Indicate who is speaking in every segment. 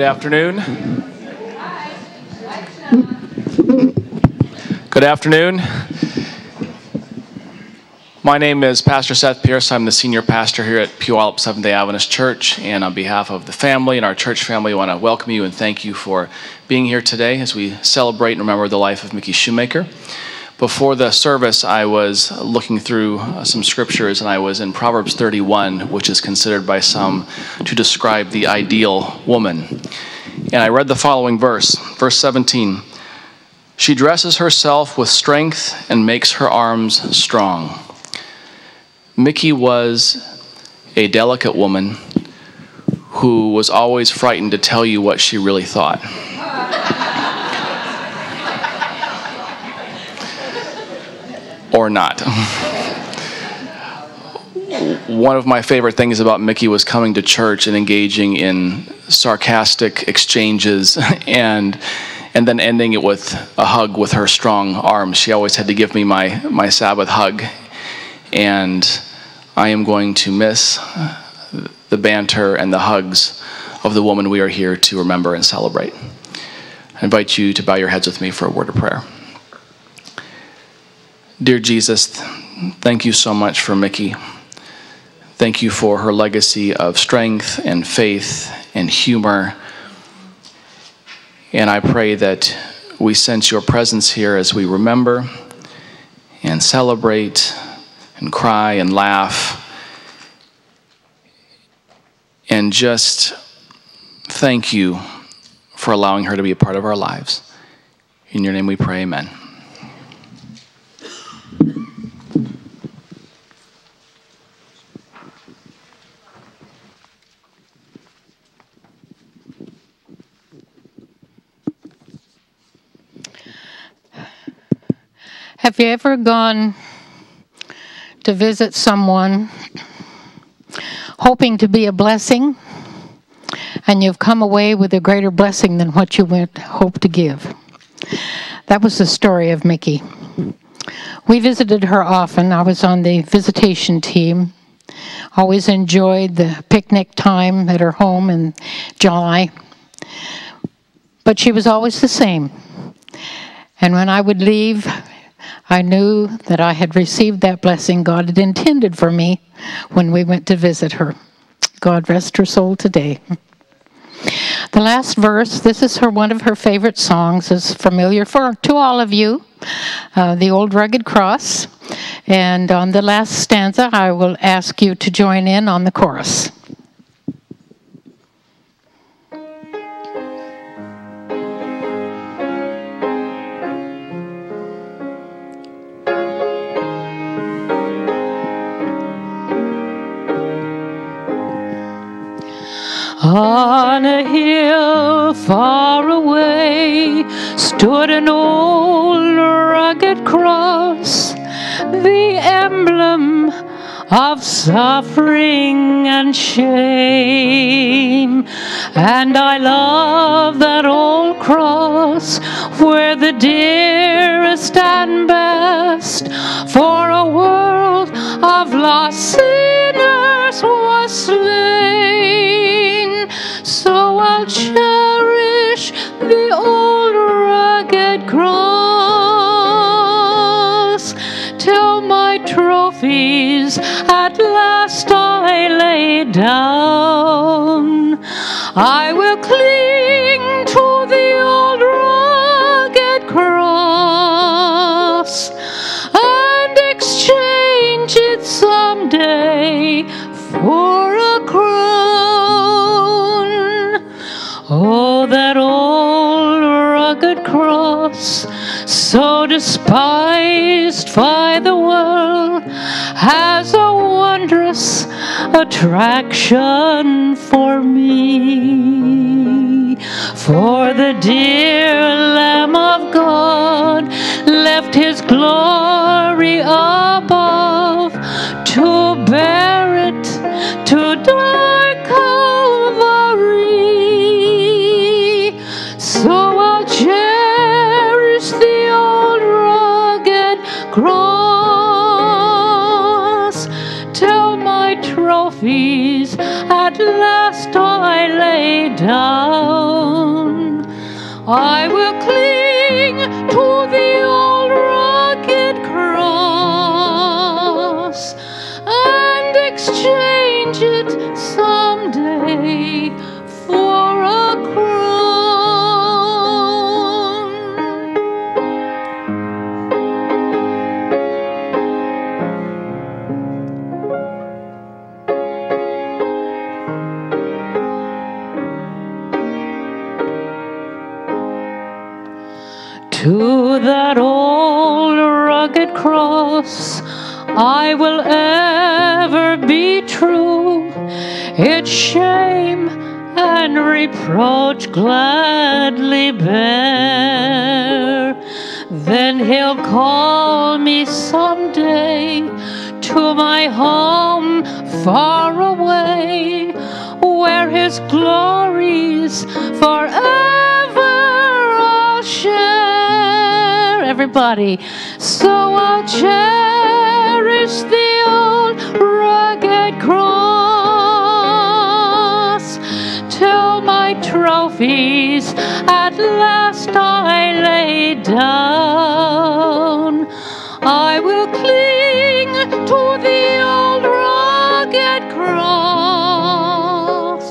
Speaker 1: Good afternoon. Good afternoon. My name is Pastor Seth Pierce. I'm the senior pastor here at Puyallup Seventh-day Adventist Church, and on behalf of the family and our church family, I want to welcome you and thank you for being here today as we celebrate and remember the life of Mickie Shoemaker. Before the service, I was looking through some scriptures, and I was in Proverbs 31, which is considered by some to describe the ideal woman. And I read the following verse 17. She dresses herself with strength and makes her arms strong. Mickie was a delicate woman who was always frightened to tell you what she really thought. Or not. One of my favorite things about Mickie was coming to church and engaging in sarcastic exchanges and then ending it with a hug with her strong arms. She always had to give me my Sabbath hug. And I am going to miss the banter and the hugs of the woman we are here to remember and celebrate. I invite you to bow your heads with me for a word of prayer. Dear Jesus, thank you so much for Mickie. Thank you for her legacy of strength and faith and humor. And I pray that we sense your presence here as we remember and celebrate and cry and laugh and just thank you for allowing her to be a part of our lives. In your name we pray, amen.
Speaker 2: Have you ever gone to visit someone hoping to be a blessing, and you've come away with a greater blessing than what you hoped to give? That was the story of Mickie. We visited her often. I was on the visitation team. Always enjoyed the picnic time at her home in July. But she was always the same. And when I would leave, I knew that I had received that blessing God had intended for me when we went to visit her. God rest her soul today. The last verse, this is one of her favorite songs, is familiar to all of you, the Old Rugged Cross. And on the last stanza, I will ask you to join in on the chorus. On a hill far away stood an old rugged cross, the emblem of suffering and shame. And I love that old cross where the dearest and best for a world of lost sinners was slain. So I'll cherish the old rugged cross till my trophies at last I lay down. I will cling to the old rugged cross and exchange it someday for a crown. Oh, that old rugged cross, so despised by the world, has a wondrous attraction for me. For the dear Lamb of God left his glory above to bear it, to die Calvary. So I'll cherish the old rugged cross till my trophies at last I lay down. To that old rugged cross I will ever be true. Its shame and reproach gladly bear. Then he'll call me someday to my home far away, where his glories forever I'll share. Everybody, so I'll cherish the old rugged cross till my trophies at last I lay down. I will cling to the old rugged cross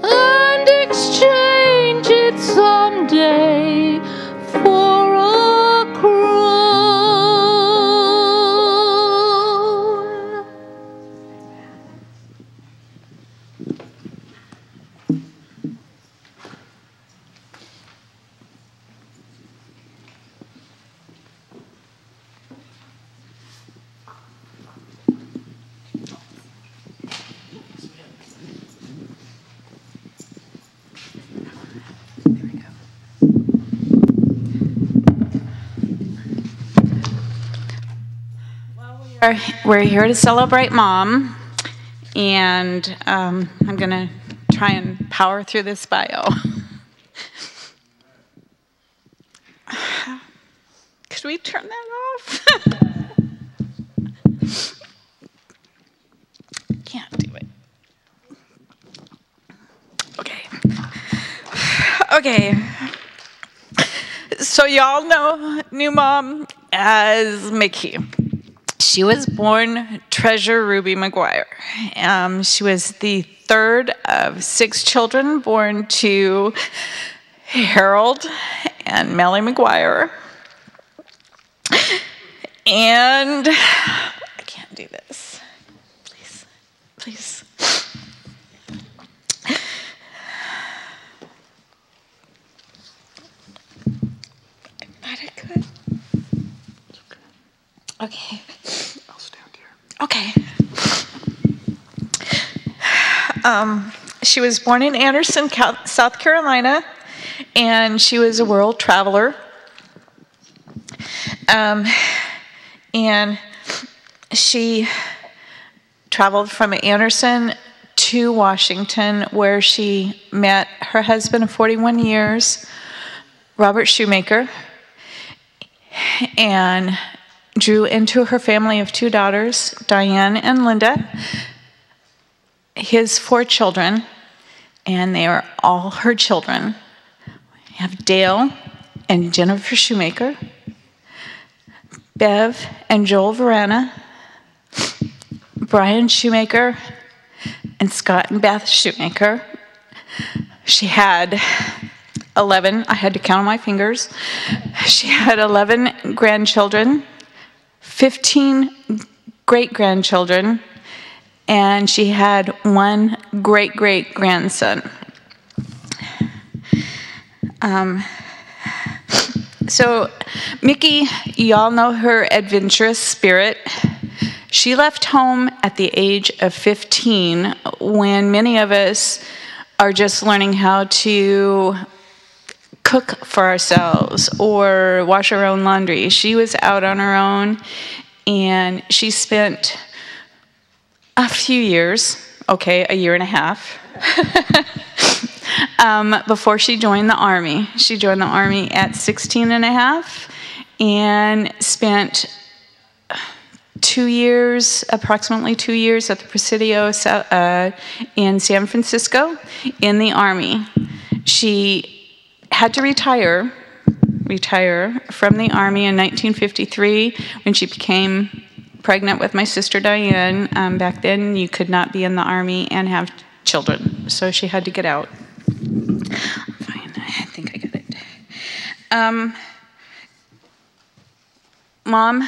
Speaker 2: and exchange it someday for a crown.
Speaker 3: We're here to celebrate Mom, and I'm going to try and power through this bio. Could we turn that off? Can't do it. Okay. So y'all knew Mom as Mickie. She was born Treasure Ruby McGuire. She was the third of 6 children born to Harold and Melly McGuire. And I can't do this. Please. I thought I could. Okay.
Speaker 1: I'll stand here.
Speaker 3: Okay. She was born in Anderson, South Carolina, and she was a world traveler. And she traveled from Anderson to Washington, where she met her husband of 41 years, Robert Shoemaker, and drew into her family of 2 daughters, Diane and Linda, his 4 children, and they are all her children. We have Dale and Jennifer Shoemaker, Bev and Joel Verana, Brian Shoemaker, and Scott and Beth Shoemaker. She had 11, I had to count on my fingers. She had 11 grandchildren, 15 great-grandchildren, and she had 1 great-great-grandson. So Mickie, y'all know her adventurous spirit. She left home at the age of 15 when many of us are just learning how to cook for ourselves or wash our own laundry. She was out on her own, and she spent a few years, a year and a half, before she joined the Army. She joined the Army at 16 and a half and spent approximately 2 years at the Presidio in San Francisco in the Army. She had to retire from the Army in 1953 when she became pregnant with my sister Diane. Back then, you could not be in the Army and have children, so she had to get out. Fine, I think I got it. Mom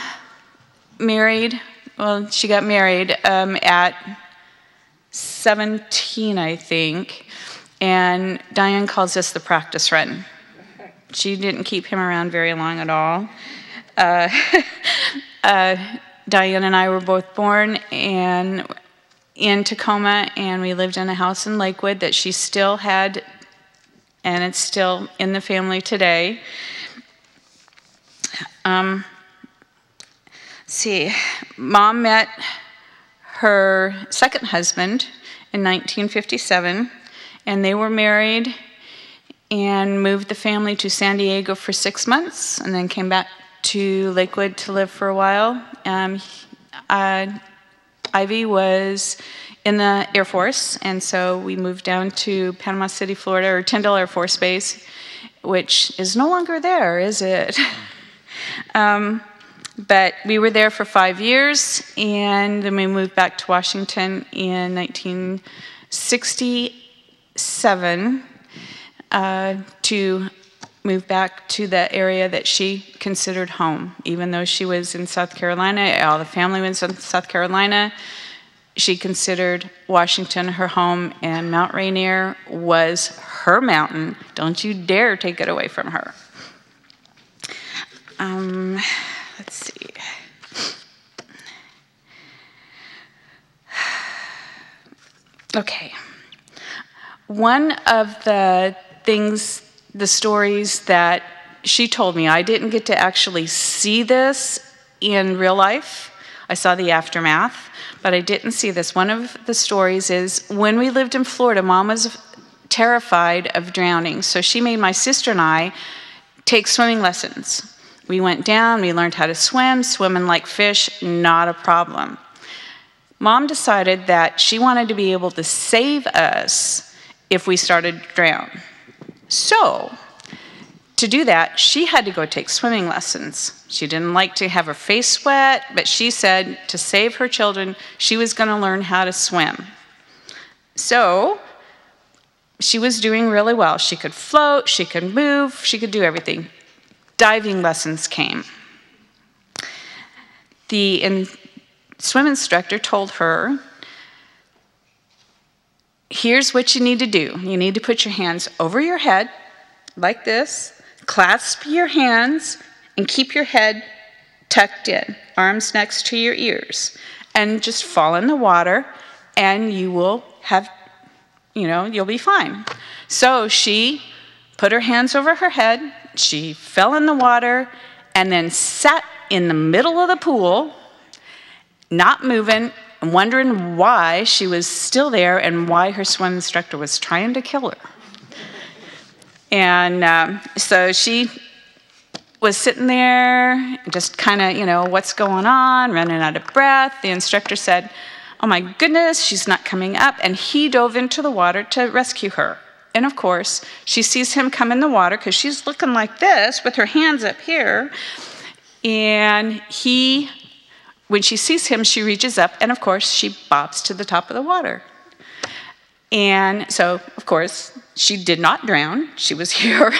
Speaker 3: she got married at 17, I think, and Diane calls this the practice run. she didn't keep him around very long at all. Diane and I were both born in Tacoma, and we lived in a house in Lakewood that she still had, and it's still in the family today. See, Mom met her second husband in 1957, and they were married and moved the family to San Diego for 6 months, and then came back to Lakewood to live for a while. Ivy was in the Air Force, and so we moved down to Panama City, Florida, or Tyndall Air Force Base, which is no longer there, is it? But we were there for 5 years, and then we moved back to Washington in 1967 to move back to the area that she considered home. Even though she was in South Carolina, all the family was in South Carolina, she considered Washington her home, and Mount Rainier was her mountain. Don't you dare take it away from her. Let's see. Okay. One of the stories that she told me, I didn't get to actually see this in real life. I saw the aftermath, but I didn't see this. One of the stories is when we lived in Florida, Mom was terrified of drowning, so she made my sister and I take swimming lessons. We went down, we learned how to swim, swimming like fish, not a problem. Mom decided that she wanted to be able to save us if we started to drown. So, to do that, she had to go take swimming lessons. She didn't like to have her face wet, but she said to save her children, she was going to learn how to swim. So, she was doing really well. She could float, she could move, she could do everything. Diving lessons came. The swim instructor told her, here's what you need to do. You need to put your hands over your head, like this, clasp your hands, and keep your head tucked in, arms next to your ears, and just fall in the water, and you will have, you'll be fine. So she put her hands over her head, she fell in the water, and then sat in the middle of the pool, not moving, and wondering why she was still there and why her swim instructor was trying to kill her. And so she was sitting there, just kind of, what's going on, running out of breath. The instructor said, oh my goodness, she's not coming up. And he dove into the water to rescue her. And of course, she sees him come in the water because she's looking like this with her hands up here. And when she sees him, she reaches up, and of course, she bops to the top of the water. And so, of course, she did not drown. She was here.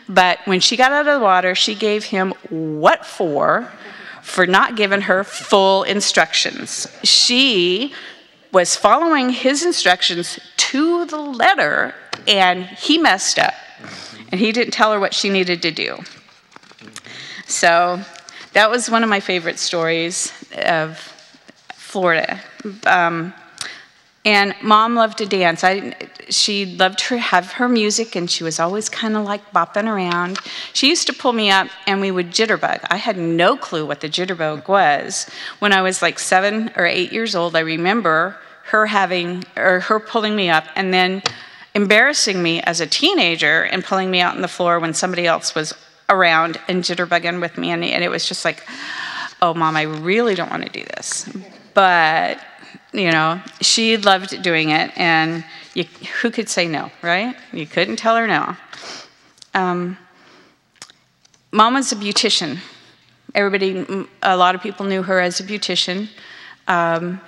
Speaker 3: But when she got out of the water, she gave him what for not giving her full instructions. She was following his instructions to the letter, and he messed up. And he didn't tell her what she needed to do. So that was one of my favorite stories of Florida. And Mom loved to dance. She loved to have her music, and she was always kind of like bopping around. She used to pull me up, and we would jitterbug. I had no clue what the jitterbug was. When I was like 7 or 8 years old, I remember her pulling me up, and then embarrassing me as a teenager and pulling me out on the floor when somebody else was around and jitterbugging with me, and it was just like, oh, Mom, I really don't want to do this. But, she loved doing it, and who could say no, right? You couldn't tell her no. Mom was a beautician. A lot of people knew her as a beautician.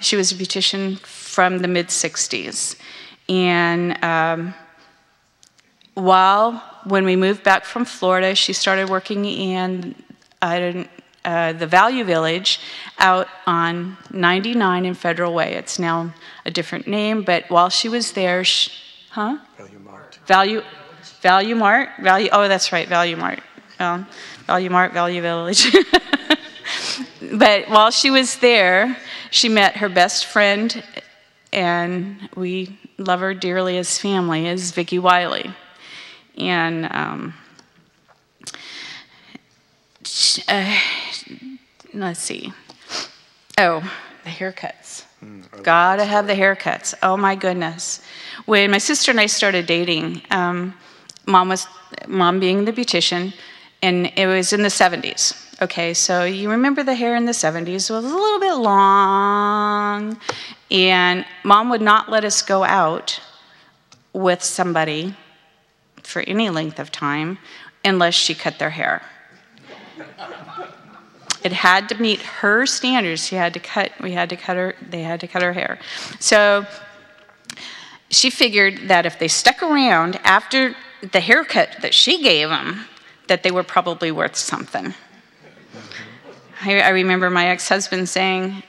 Speaker 3: She was a beautician from the mid-'60s. And when we moved back from Florida, she started working in the Value Village out on 99 in Federal Way. It's now a different name, but while she was there, Value Mart. Value Mart, oh, that's right, Value Mart. Value Mart, Value Village. But while she was there, she met her best friend, and we love her dearly as family, is Vicki Wiley. And let's see. Oh, the haircuts. Gotta have the haircuts. Oh my goodness. When my sister and I started dating, mom being the beautician, and it was in the 70s. Okay, so you remember the hair in the 70s was a little bit long, and mom would not let us go out with somebody for any length of time unless she cut their hair. It had to meet her standards. They had to cut her hair. So she figured that if they stuck around after the haircut that she gave them, that they were probably worth something. I remember my ex-husband saying,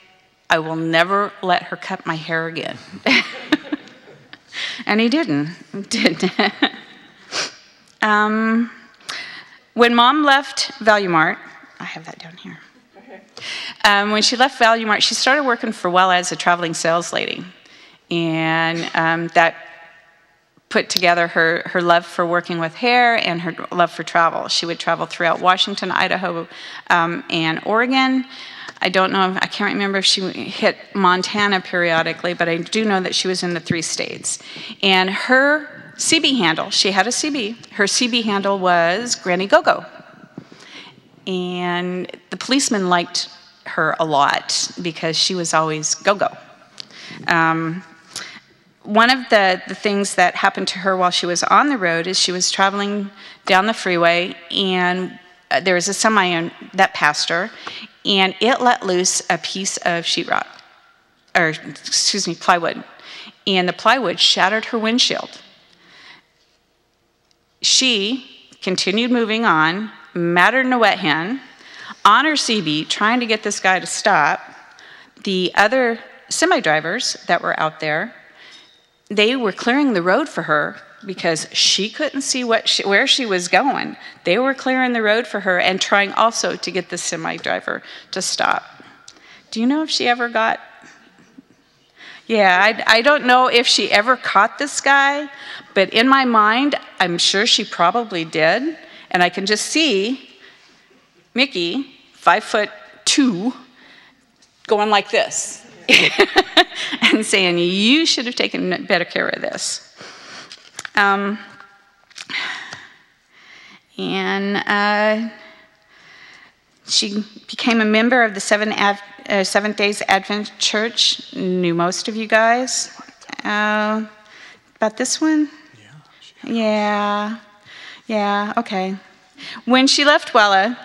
Speaker 3: "I will never let her cut my hair again." And he didn't. When mom left Value Mart, I have that down here. When she left Value Mart, she started working for Wella as a traveling sales lady. And that put together her love for working with hair and her love for travel. She would travel throughout Washington, Idaho, and Oregon. I can't remember if she hit Montana periodically, but I do know that she was in the 3 states. And her CB handle, she had a CB, her CB handle was Granny Go-Go. And the policeman liked her a lot because she was always go-go. One of the things that happened to her while she was on the road is she was traveling down the freeway, and there was a semi that passed her, and it let loose a piece of sheetrock, plywood, and the plywood shattered her windshield. She continued moving on, madder than a wet hen, on her CB, trying to get this guy to stop. The other semi-drivers that were out there, they were clearing the road for her because she couldn't see where she was going. They were clearing the road for her and trying also to get the semi-driver to stop. Do you know if she ever got... Yeah, I don't know if she ever caught this guy, but in my mind, I'm sure she probably did. And I can just see Mickie, 5'2", going like this. And saying, "You should have taken better care of this." She became a member of the Seventh Days Adventist Church. Knew most of you guys. About this one? Yeah. Yeah, okay. When she left Wella,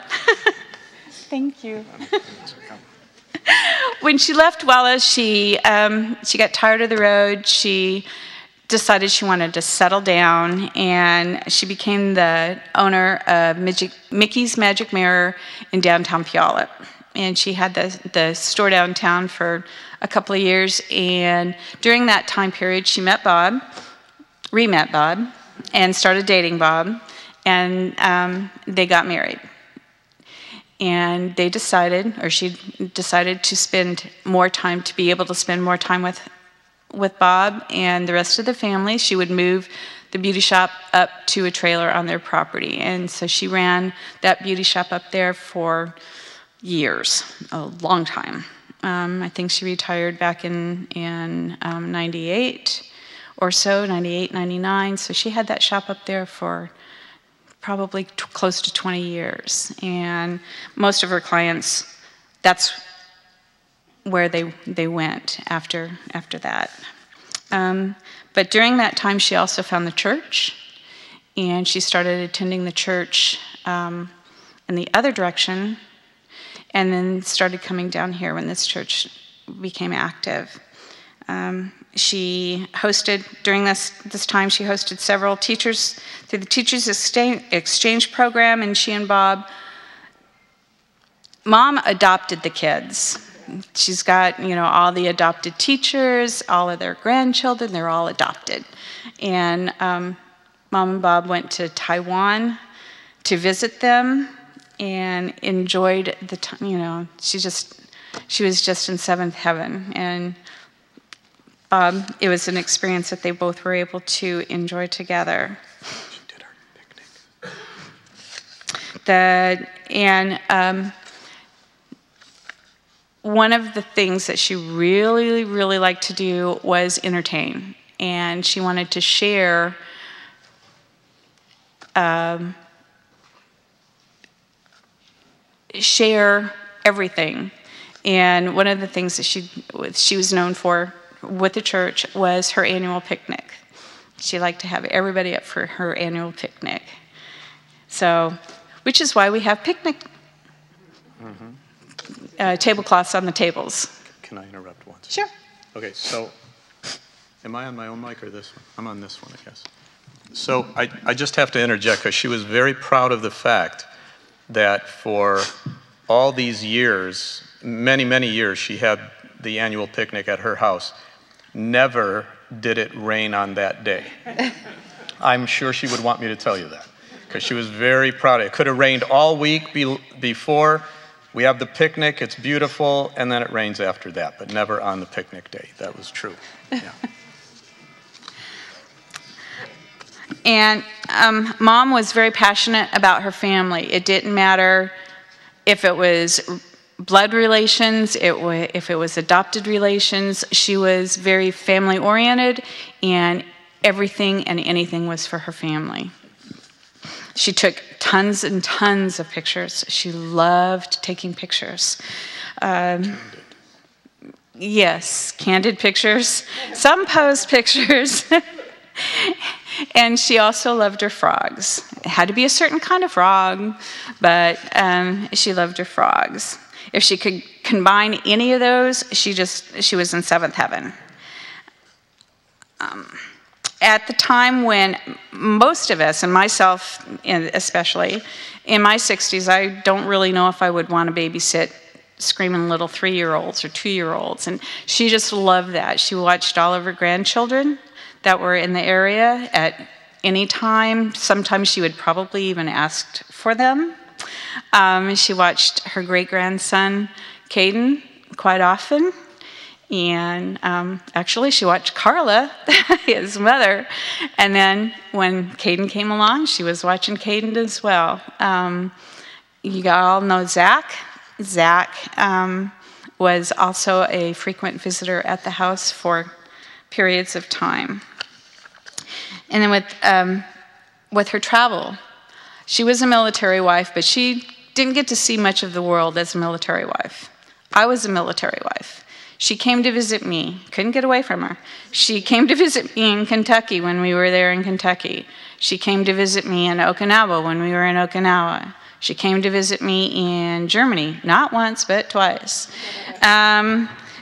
Speaker 3: thank you. When she left Wella, she got tired of the road. She decided she wanted to settle down, and she became the owner of Mickey's Magic Mirror in downtown Puyallup. And she had the store downtown for a couple of years, and during that time period, she met Bob, re-met Bob, and started dating Bob, and they got married. And they decided, or she decided to spend more time, to be able to spend more time with Bob and the rest of the family. She would move the beauty shop up to a trailer on their property. And so she ran that beauty shop up there for years, a long time. I think she retired back in 98 or so, 98, 99. So she had that shop up there for probably close to 20 years. And most of her clients, that's where they went after that. But during that time, she also found the church, and she started attending the church in the other direction, and then started coming down here when this church became active. She hosted, during this time, she hosted several teachers through the Teachers Exchange Program, and she and Bob, Mom adopted the kids. She's got, all the adopted teachers, all of their grandchildren, they're all adopted. And Mom and Bob went to Taiwan to visit them and enjoyed the time. You know, she was just in seventh heaven. And it was an experience that they both were able to enjoy together.
Speaker 4: She did her picnic.
Speaker 3: One of the things that she really, really liked to do was entertain. And she wanted to share everything. And one of the things that she was known for with the church was her annual picnic. She liked to have everybody up for her annual picnic. So, which is why we have picnic tablecloths on the tables.
Speaker 4: Can I interrupt once?
Speaker 3: Sure.
Speaker 4: Okay, so am I on my own mic or this one? I'm on this one, I guess. So I just have to interject because she was very proud of the fact that for all these years, many, many years, she had the annual picnic at her house. Never did it rain on that day. I'm sure she would want me to tell you that because she was very proud. It could have rained all week before. We have the picnic, it's beautiful, and then it rains after that, but never on the picnic day. That was true. Yeah.
Speaker 3: And Mom was very passionate about her family. It didn't matter if it was blood relations, if it was adopted relations. She was very family-oriented, and everything and anything was for her family. She took tons and tons of pictures. She loved taking pictures. Yes, candid pictures, some posed pictures. And she also loved her frogs. It had to be a certain kind of frog, but she loved her frogs. If she could combine any of those, she was in seventh heaven. At the time when most of us, and myself especially, in my 60s, I don't really know if I would want to babysit screaming little 3-year-olds or 2-year-olds. And she just loved that. She watched all of her grandchildren that were in the area at any time. Sometimes she would probably even ask for them. She watched her great-grandson, Caden, quite often. And actually, she watched Carla, his mother. And then when Caden came along, she was watching Caden as well. You all know Zach. Zach was also a frequent visitor at the house for periods of time. And then with her travel, she was a military wife, but she didn't get to see much of the world as a military wife. I was a military wife. She came to visit me. Couldn't get away from her. She came to visit me in Kentucky when we were there in Kentucky. She came to visit me in Okinawa when we were in Okinawa. She came to visit me in Germany, not once, but twice.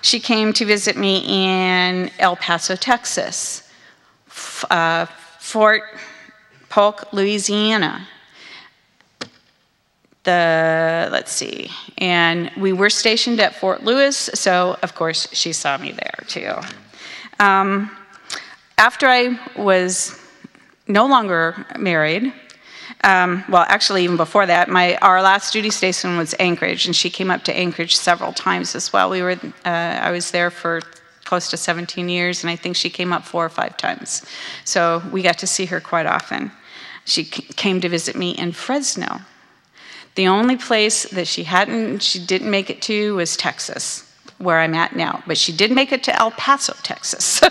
Speaker 3: She came to visit me in El Paso, Texas, Fort Polk, Louisiana. Let's see, and we were stationed at Fort Lewis, so of course she saw me there too. After I was no longer married, well, actually even before that, our last duty station was Anchorage, and she came up to Anchorage several times as well. I was there for close to 17 years, and I think she came up 4 or 5 times. So we got to see her quite often. She came to visit me in Fresno. The only place that she didn't make it to was Texas, where I'm at now. But she did make it to El Paso, Texas. So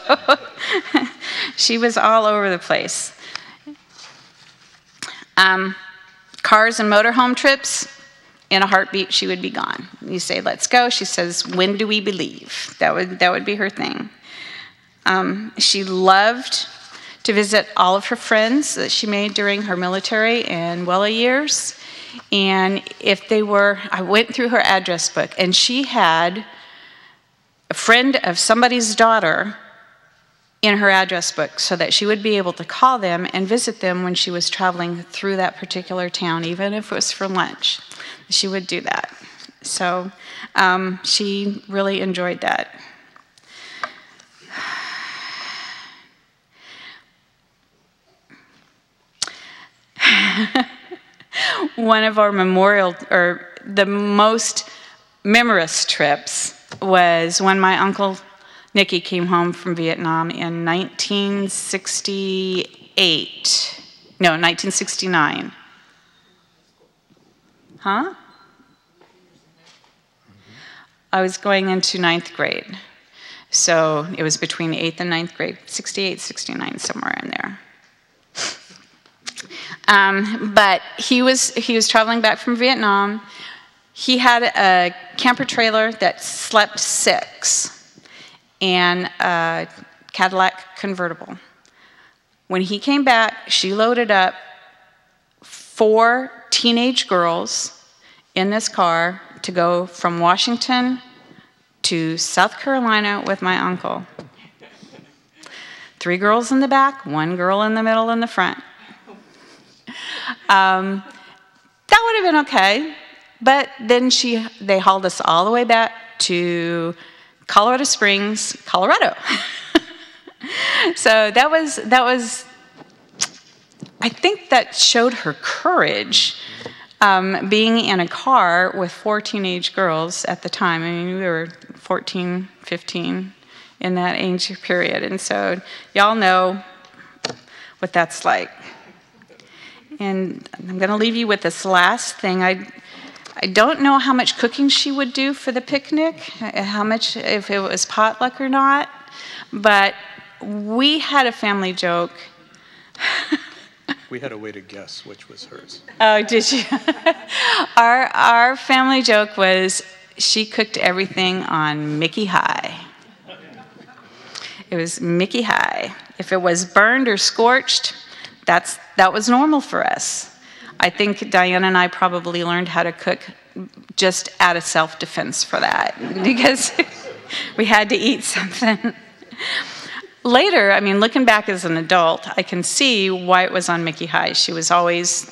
Speaker 3: she was all over the place. Cars and motorhome trips, in a heartbeat, she would be gone. You say, let's go. She says, when do we believe? That would be her thing. She loved to visit all of her friends that she made during her military and WELA years. And I went through her address book, and she had a friend of somebody's daughter in her address book so that she would be able to call them and visit them when she was traveling through that particular town, even if it was for lunch. She would do that. So she really enjoyed that. one of our the most memorous trips was when my uncle Mickie came home from Vietnam in 1969. Huh? I was going into 9th grade. So it was between 8th and 9th grade, 68, 69, somewhere in there. But he was traveling back from Vietnam. He had a camper trailer that slept 6 and a Cadillac convertible. When he came back, she loaded up 4 teenage girls in this car to go from Washington to South Carolina with my uncle. 3 girls in the back, 1 girl in the middle and the front. That would have been okay, but then they hauled us all the way back to Colorado Springs, Colorado. So that was, I think that showed her courage, being in a car with 4 teenage girls at the time. I mean, we were 14, 15 in that age period, and so y'all know what that's like. And I'm going to leave you with this last thing. I don't know how much cooking she would do for the picnic, how much, if it was potluck or not, but we had a family joke.
Speaker 4: We had a way to guess which was hers.
Speaker 3: Oh, did you? Our family joke was she cooked everything on Mickie High. It was Mickie High. If it was burned or scorched, that was normal for us. I think Diana and I probably learned how to cook just out of self-defense for that, because we had to eat something. Later, I mean, looking back as an adult, I can see why it was on Mickie High. She was always,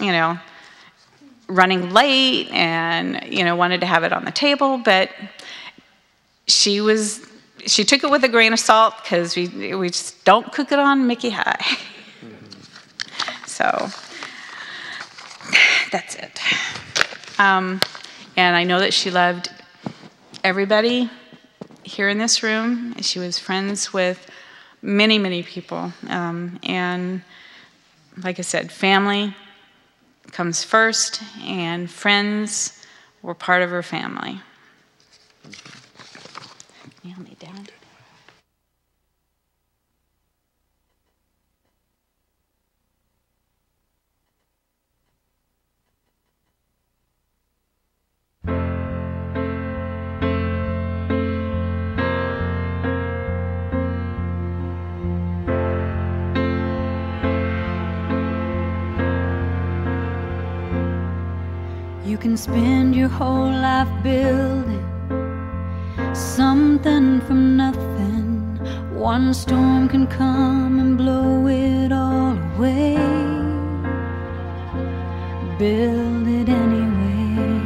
Speaker 3: running late and, wanted to have it on the table, but she took it with a grain of salt, because we just don't cook it on Mickie High. So that's it. And I know that she loved everybody here in this room. She was friends with many, many people. And like I said, family comes first, and friends were part of her family. Nail me down.
Speaker 5: You can spend your whole life building something from nothing. One storm can come and blow it all away. Build it anyway.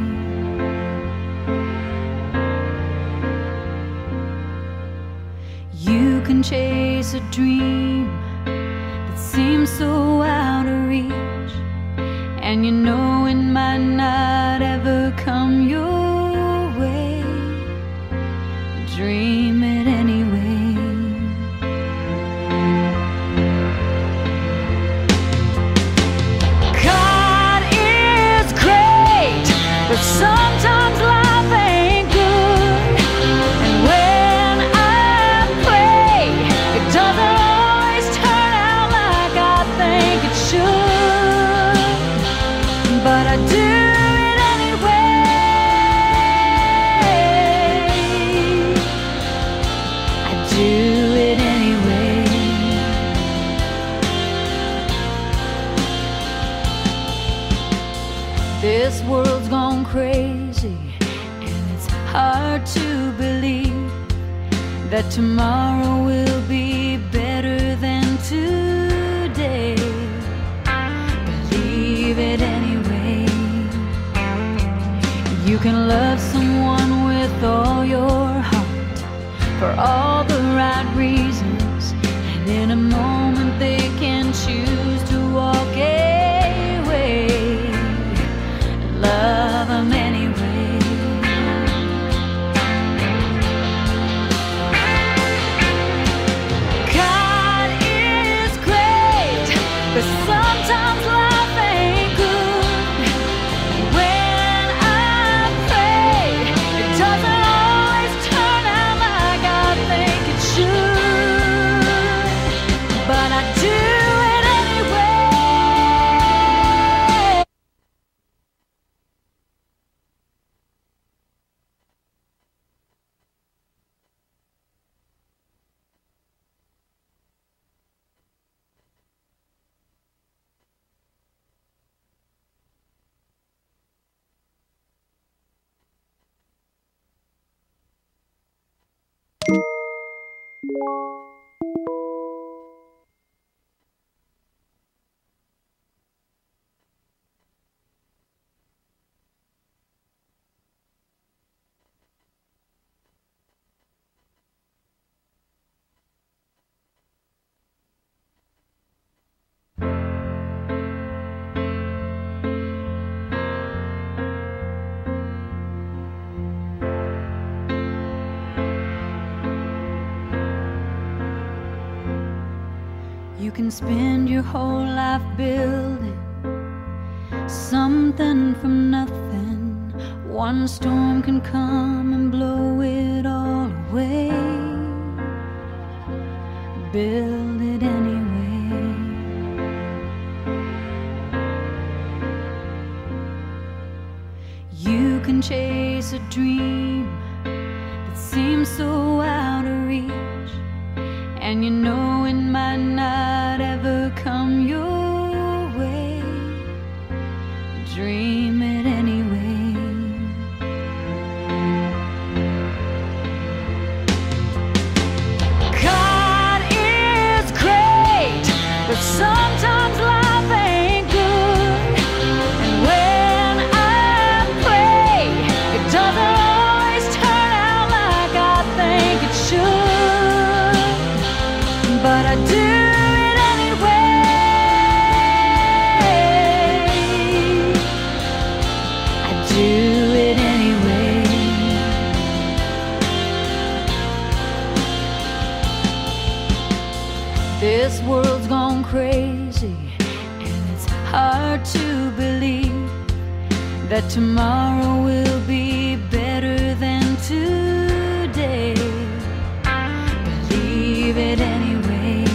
Speaker 5: You can chase a dream that seems so out of reach, and you know it might not ever come your way. Dream it anyway. God is great, but sometimes life ain't good. And when I pray, it doesn't always turn out like I think it should. But I do it anyway. I do it anyway. This world's gone crazy, and it's hard to believe that tomorrow will be better than today. Believe it anyway. You can love someone with all your heart for all the right reasons, and in a moment they can choose to walk away. You can spend your whole life building something from nothing. One storm can come and blow it all away. Build it anyway. You can chase a dream that seems so out of reach, and you know it might not ever come your way. Dream it anyway. God is great, but sometimes life ain't good. And when I pray, it doesn't always turn out like I think it should. But I do it anyway. I do it anyway. This world's gone crazy, and it's hard to believe that tomorrow will be better than today. Believe it anyway.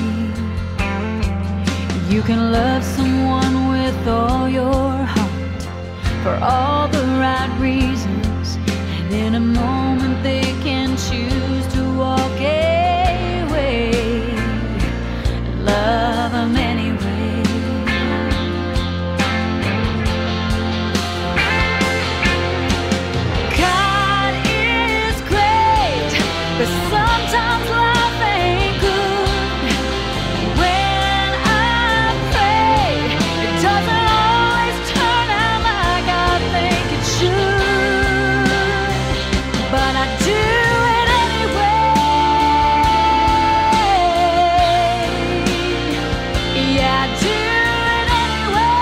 Speaker 5: You can love someone with all your heart for all the right reasons, and in a moment they can choose to walk away. Love them anyway. God is great, but sometimes life ain't good. When I pray, it doesn't always turn out like I think it should. But I do it anyway. Yeah, I do it anyway.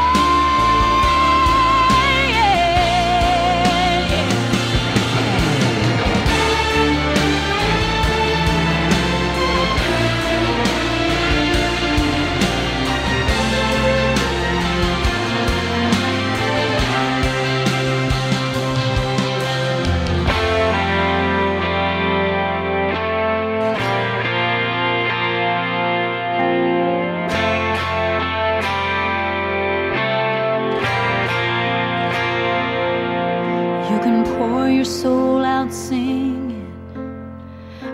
Speaker 5: You can pour your soul out singing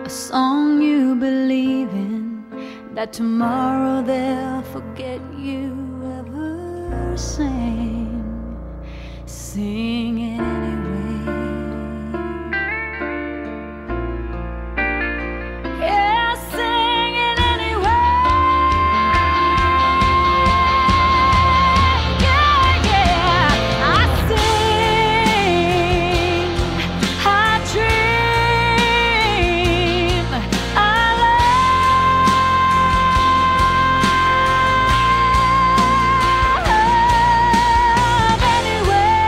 Speaker 5: a song you believe in, that tomorrow they'll forget you ever sang. Sing it anyway. Yeah, sing it anyway. Yeah, yeah. I sing, I dream, I love anyway.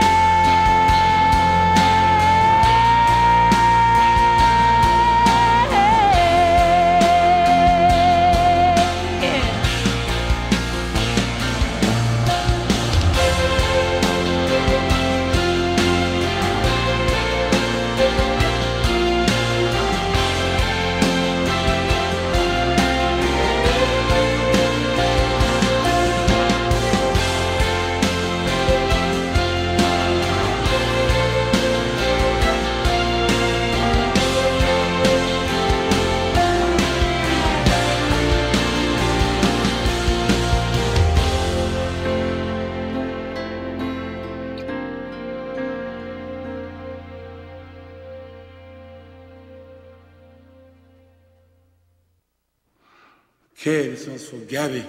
Speaker 6: K, this one's for Gabby.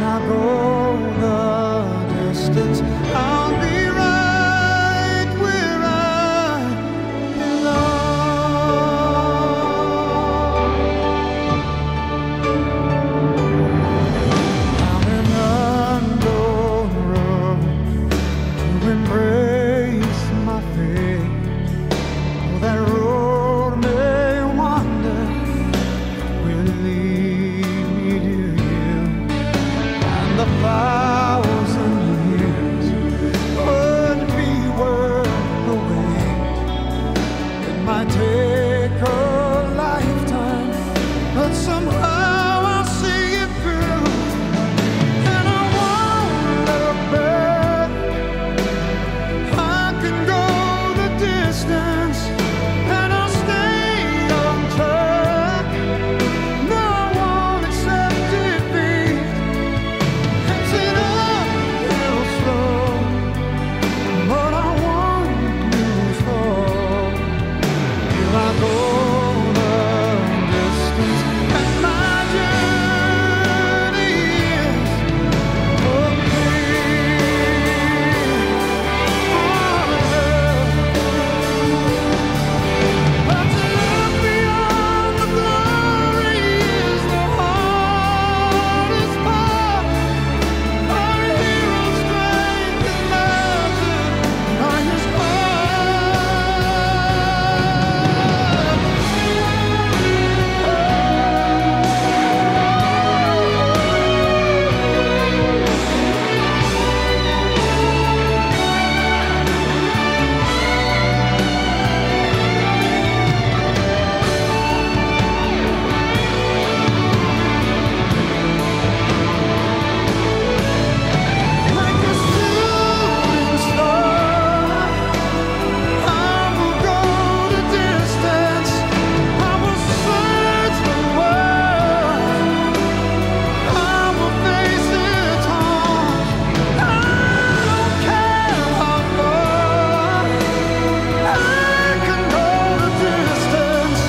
Speaker 6: When I go the distance, I'll be right where I belong. I'm an unknown road to embrace my fate. Oh, that road may wander, will lead me to you. And the 1,000 years would be worth the wait. It might take a lifetime, but somehow I'll see it through. And I won't look back. I can go the distance, and I'll stay on track. No, I won't accept defeat. It's an uphill slow, but I won't lose hope. Till I go the distance, and my journey is complete. But to look beyond the glory is the hardest part. Our hero's strength is measured by his heart. Like a shooting star, I will go the distance. I will search the world. I will face its harm. I don't care how far. I can go the distance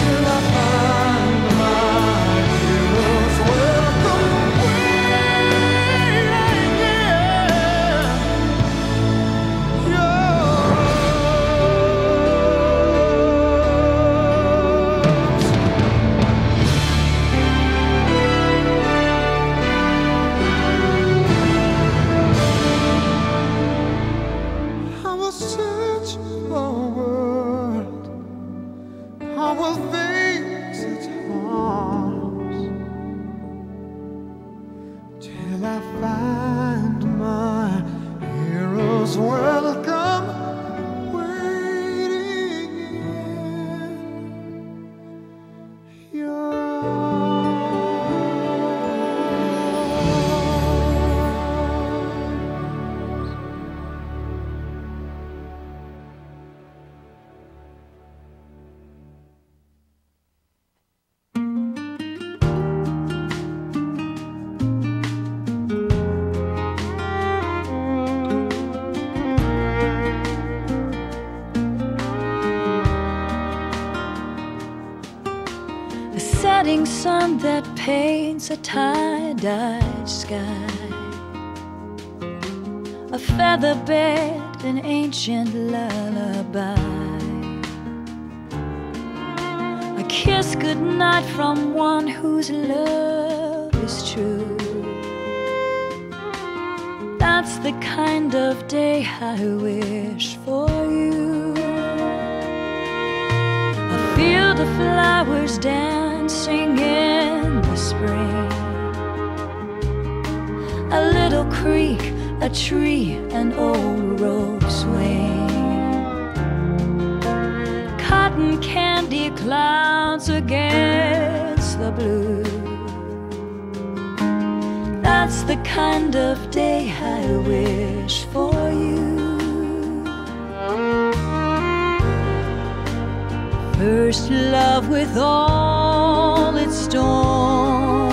Speaker 6: till I find my hero's welcome waiting. I will search the world. I will face its harms till I find my hero's welcome waiting in your arms.
Speaker 5: The setting sun that paints a tie-dyed sky, a feather bed, an ancient lullaby, a kiss goodnight from one whose love is true. That's the kind of day I wish for you. A field of flowers dancing in the spring, a little creek, a tree, an old rope swing, cotton candy clouds against the blue. That's the kind of day I wish for you. First love with all its storm,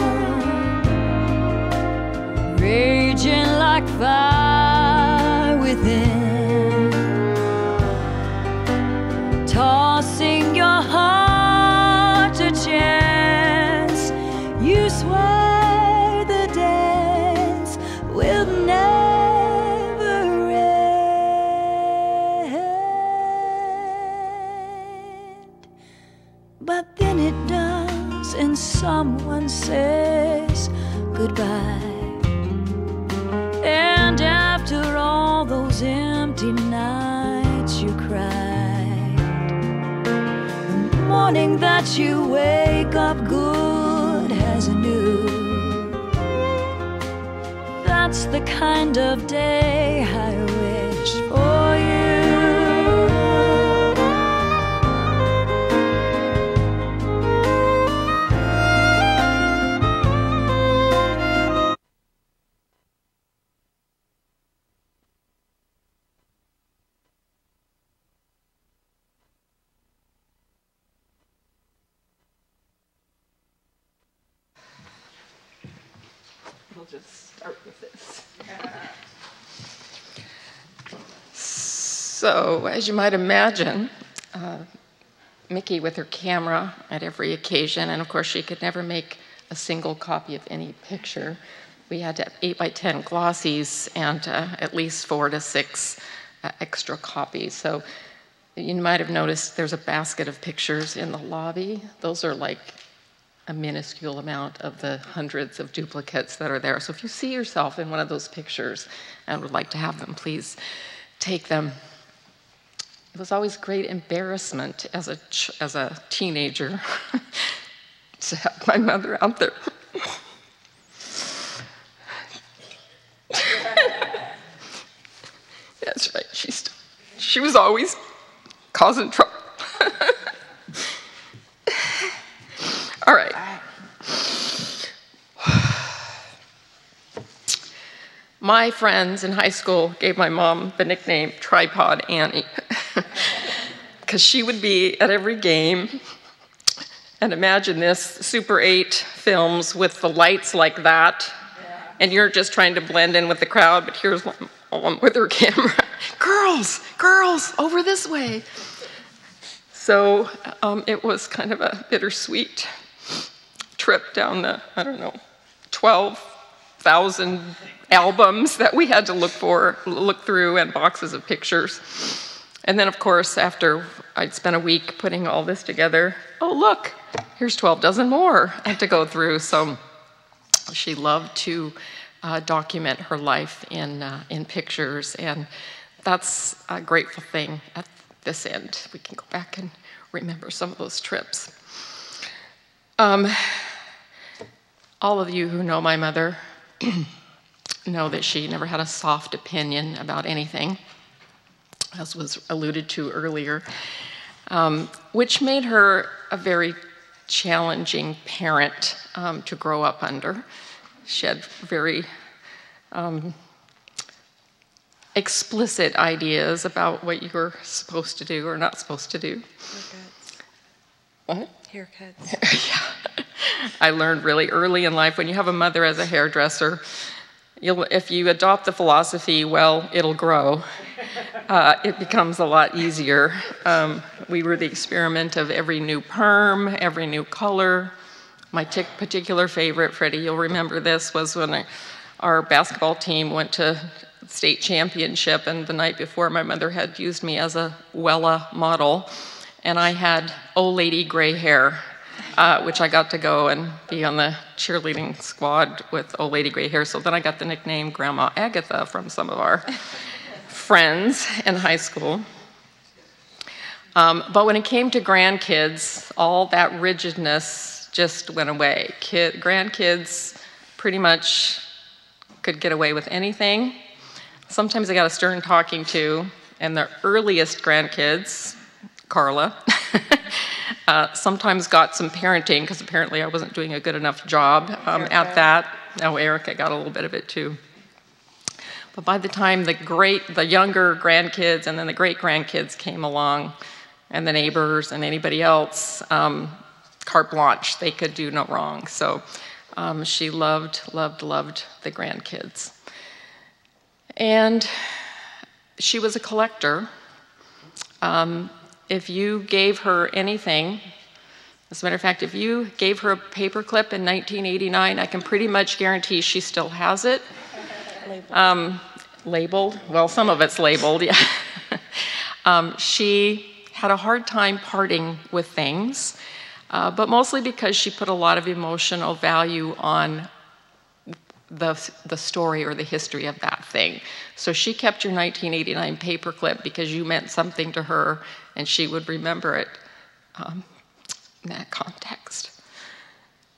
Speaker 5: raging like fire within, tossing your heart to chance. You sway the day someone says goodbye. And after all those empty nights you cried, the morning that you wake up good as new, that's the kind of day I wish for you.
Speaker 7: We'll just start with this. So, as you might imagine, Mickie with her camera at every occasion, and of course she could never make a single copy of any picture. We had to have 8x10 glossies and at least 4 to 6 extra copies. So you might have noticed there's a basket of pictures in the lobby. Those are like a minuscule amount of the hundreds of duplicates that are there. So if you see yourself in one of those pictures and would like to have them, please take them. It was always great embarrassment as a teenager to have my mother out there. That's right, she was always causing trouble. All right. My friends in high school gave my mom the nickname Tripod Annie because she would be at every game. And imagine this, Super 8 films with the lights like that, and you're just trying to blend in with the crowd, but here's Mom with her camera. Girls, over this way. So it was kind of a bittersweet trip down the, 12,000 albums that we had to look through, and boxes of pictures. And then, of course, after I'd spent a week putting all this together, oh, look, here's 12 dozen more I had to go through. So she loved to document her life in pictures, and that's a grateful thing at this end. We can go back and remember some of those trips. All of you who know my mother know that she never had a soft opinion about anything, as was alluded to earlier, which made her a very challenging parent to grow up under. She had very explicit ideas about what you were supposed to do or not supposed to do.
Speaker 3: Haircuts.
Speaker 7: What?
Speaker 3: Haircuts.
Speaker 7: Yeah. I learned really early in life, when you have a mother as a hairdresser, if you adopt the philosophy, well, it'll grow, it becomes a lot easier. We were the experiment of every new perm, every new color. My particular favorite, Freddie, you'll remember this, was when our basketball team went to state championship, and the night before my mother had used me as a Wella model, and I had old lady gray hair, which I got to go and be on the cheerleading squad with old lady gray hair. So then I got the nickname Grandma Agatha from some of our friends in high school. But when it came to grandkids, all that rigidness just went away. Grandkids pretty much could get away with anything. Sometimes they got a stern talking to, and the earliest grandkids, Carla, sometimes got some parenting, because apparently I wasn't doing a good enough job at that. Oh, Erica got a little bit of it too. But by the time the younger grandkids and then the great-grandkids came along, and the neighbors and anybody else, carte blanche, they could do no wrong. So she loved the grandkids. And she was a collector. If you gave her anything, as a matter of fact, if you gave her a paperclip in 1989, I can pretty much guarantee she still has it. Labeled. Well, some of it's labeled, yeah. She had a hard time parting with things. but mostly because she put a lot of emotional value on the story or the history of that thing. So she kept your 1989 paperclip because you meant something to her, and she would remember it in that context.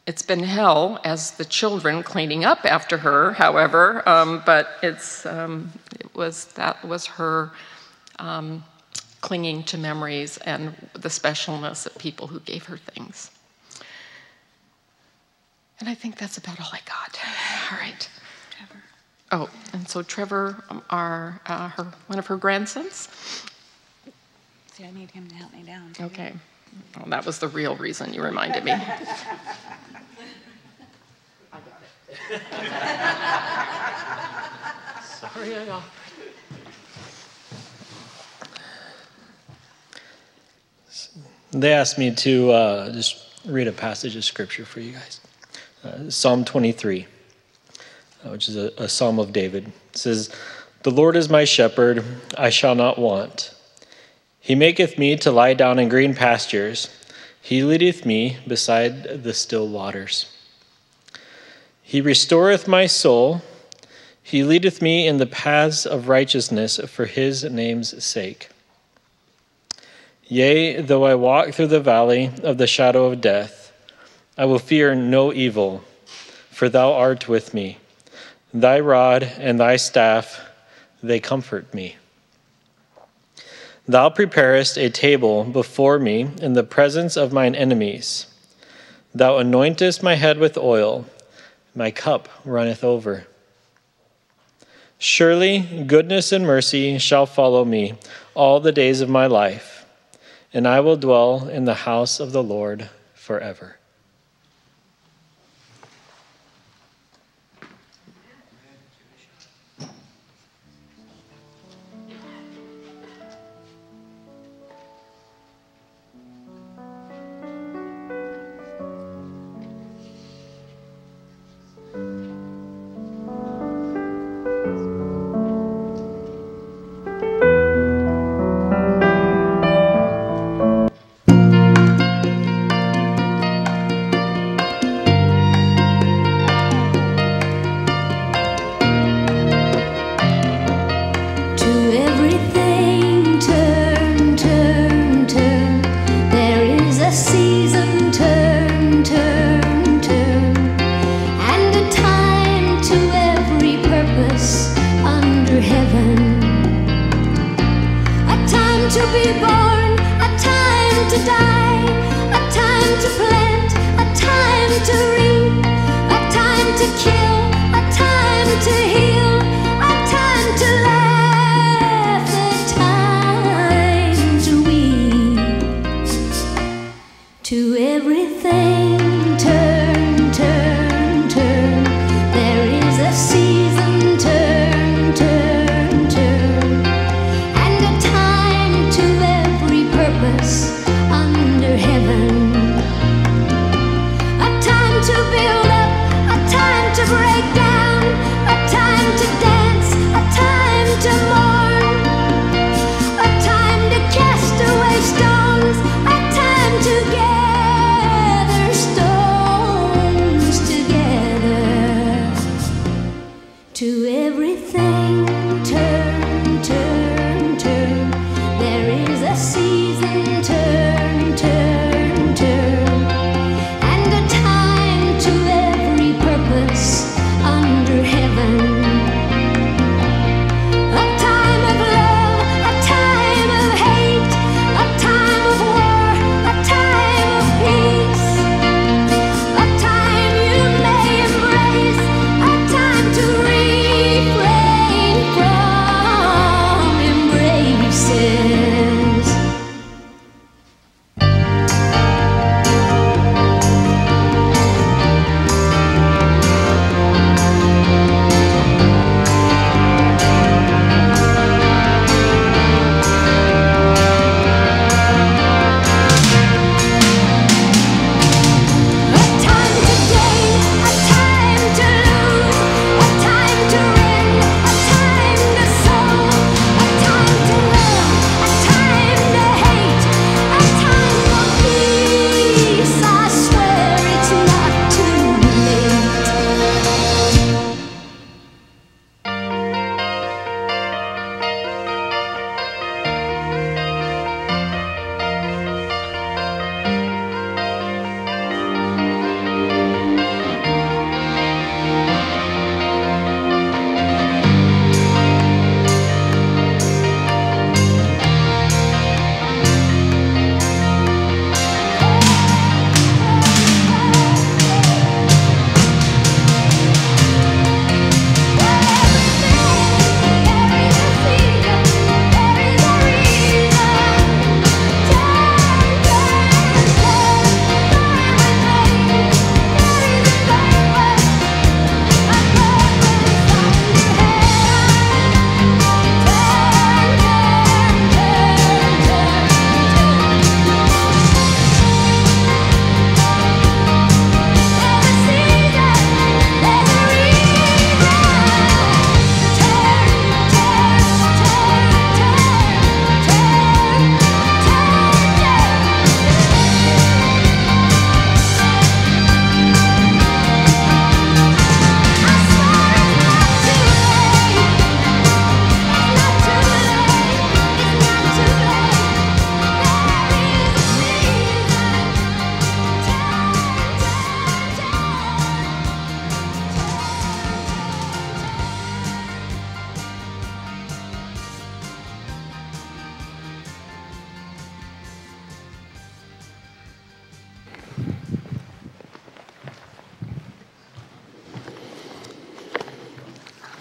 Speaker 7: It's been hell as the children cleaning up after her, however, but that was her clinging to memories and the specialness of people who gave her things. And I think that's about all I got. All right. Trevor. Oh, and so Trevor, one of her grandsons.
Speaker 3: See, I need him to help me down.
Speaker 7: Okay. Well, that was the real reason you reminded me. I got it. Sorry, I offered.
Speaker 8: They asked me to just read a passage of scripture for you guys. Psalm 23, which is a psalm of David. It says, "The Lord is my shepherd, I shall not want. He maketh me to lie down in green pastures. He leadeth me beside the still waters. He restoreth my soul. He leadeth me in the paths of righteousness for his name's sake. Yea, though I walk through the valley of the shadow of death, I will fear no evil, for thou art with me. Thy rod and thy staff, they comfort me. Thou preparest a table before me in the presence of mine enemies. Thou anointest my head with oil, my cup runneth over. Surely goodness and mercy shall follow me all the days of my life, and I will dwell in the house of the Lord forever."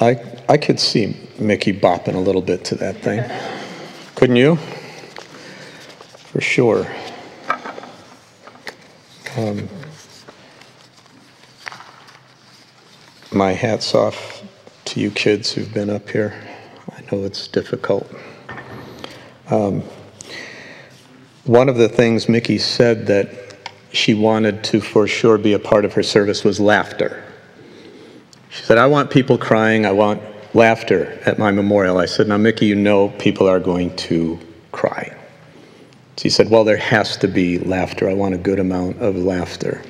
Speaker 4: I could see Mickie bopping a little bit to that thing. Couldn't you? For sure. My hat's off to you kids who've been up here. I know it's difficult. One of the things Mickie said that she wanted to for sure be a part of her service was laughter. She said, I want people crying, I want laughter at my memorial. I said, now Mickie, you know people are going to cry. She said, well, there has to be laughter. I want a good amount of laughter.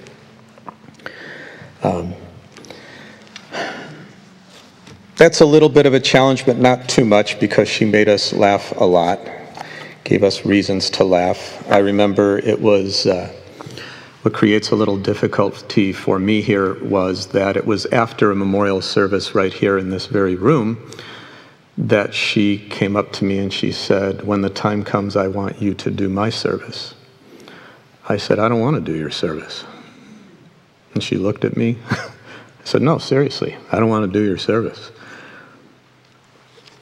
Speaker 4: That's a little bit of a challenge, but not too much, because she made us laugh a lot, gave us reasons to laugh. I remember it was, what creates a little difficulty for me here was that it was after a memorial service right here in this very room that she came up to me and she said, when the time comes, I want you to do my service. I said, I don't want to do your service. And she looked at me. I said, no, seriously, I don't want to do your service.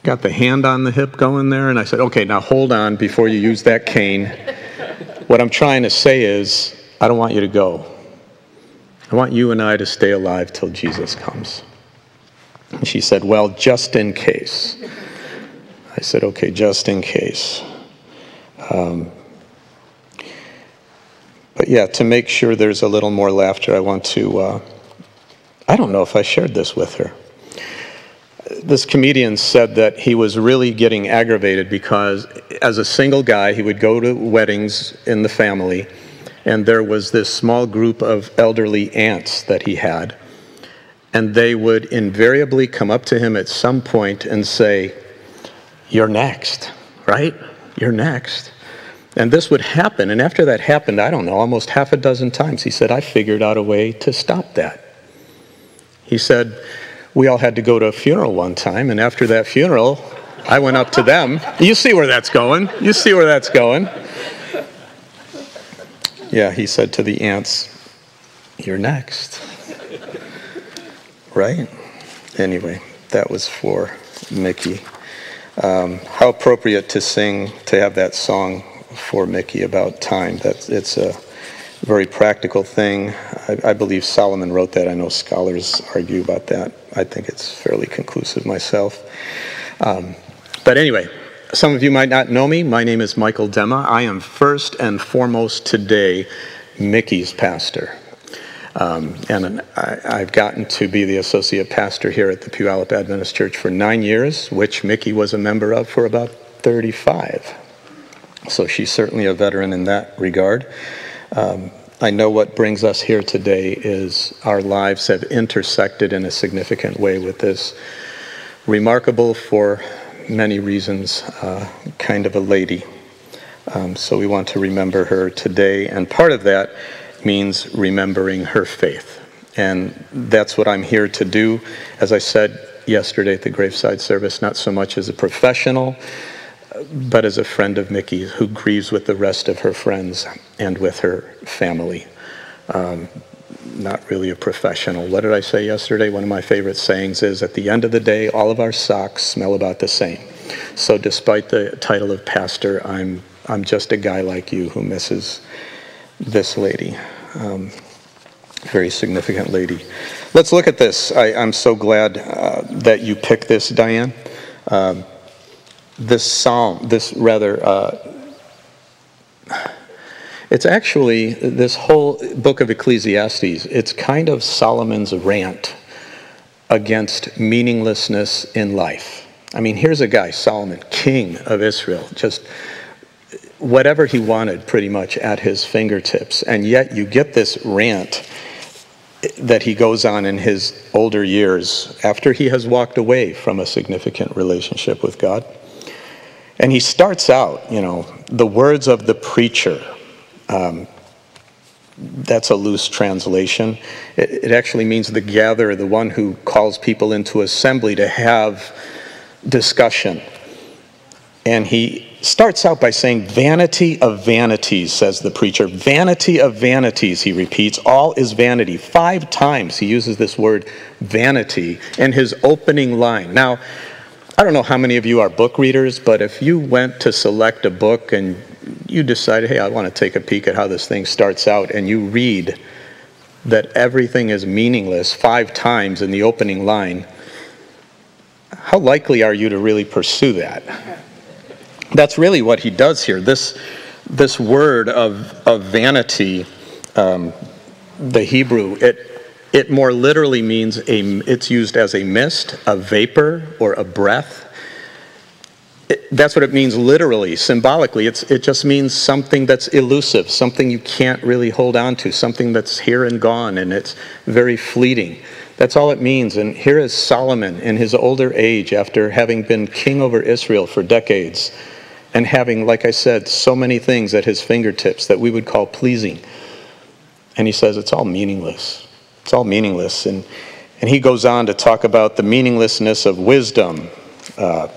Speaker 4: Got the hand on the hip going there, and I said, okay, now hold on before you use that cane. What I'm trying to say is, I don't want you to go. I want you and I to stay alive till Jesus comes. And she said, well, just in case. I said, okay, just in case. But yeah, to make sure there's a little more laughter, I want to, I don't know if I shared this with her. This comedian said that he was really getting aggravated because as a single guy, he would go to weddings in the family, and there was this small group of elderly aunts that he had, and they would invariably come up to him at some point and say, you're next, right? You're next. And this would happen, and after that happened, I don't know, almost half a dozen times, he said, I figured out a way to stop that. He said, we all had to go to a funeral one time, and after that funeral, I went up to them. You see where that's going. You see where that's going. Yeah, he said to the aunts, you're next. Right? Anyway, that was for Mickie. How appropriate to sing, to have that song for Mickie about time. It's a very practical thing. I believe Solomon wrote that. I know scholars argue about that. I think it's fairly conclusive myself. But anyway, some of you might not know me. My name is Michael Dema. I am first and foremost today Mickie's pastor. And I've gotten to be the associate pastor here at the Puyallup Adventist Church for 9 years, which Mickie was a member of for about 35. So she's certainly a veteran in that regard. I know what brings us here today is our lives have intersected in a significant way with this remarkable, for many reasons, kind of a lady. So we want to remember her today, and part of that means remembering her faith. And that's what I'm here to do. As I said yesterday at the graveside service, not so much as a professional, but as a friend of Mickie who grieves with the rest of her friends and with her family. Not really a professional. What did I say yesterday? One of my favorite sayings is, at the end of the day, all of our socks smell about the same. So despite the title of pastor, I'm just a guy like you who misses this lady. Very significant lady. Let's look at this. I'm so glad that you picked this, Diane. This psalm, it's actually, this whole book of Ecclesiastes, it's kind of Solomon's rant against meaninglessness in life. I mean, here's a guy, Solomon, king of Israel, just whatever he wanted pretty much at his fingertips. And yet you get this rant that he goes on in his older years after he has walked away from a significant relationship with God. And he starts out, the words of the preacher. That's a loose translation. It actually means the gatherer, the one who calls people into assembly to have discussion. And he starts out by saying, vanity of vanities, says the preacher. Vanity of vanities, he repeats. All is vanity. 5 times he uses this word vanity in his opening line. Now, I don't know how many of you are book readers, but if you went to select a book and you decided, hey, I want to take a peek at how this thing starts out, and you read that everything is meaningless 5 times in the opening line, how likely are you to really pursue that? That's really what he does here. This word of vanity, the Hebrew, it more literally means it's used as a mist, a vapor, or a breath. That's what it means literally, symbolically. It just means something that's elusive, something you can't really hold on to, something that's here and gone, and it's very fleeting. That's all it means. And here is Solomon in his older age, after having been king over Israel for decades, and having, like I said, so many things at his fingertips that we would call pleasing. And he says it's all meaningless. It's all meaningless. And he goes on to talk about the meaninglessness of wisdom.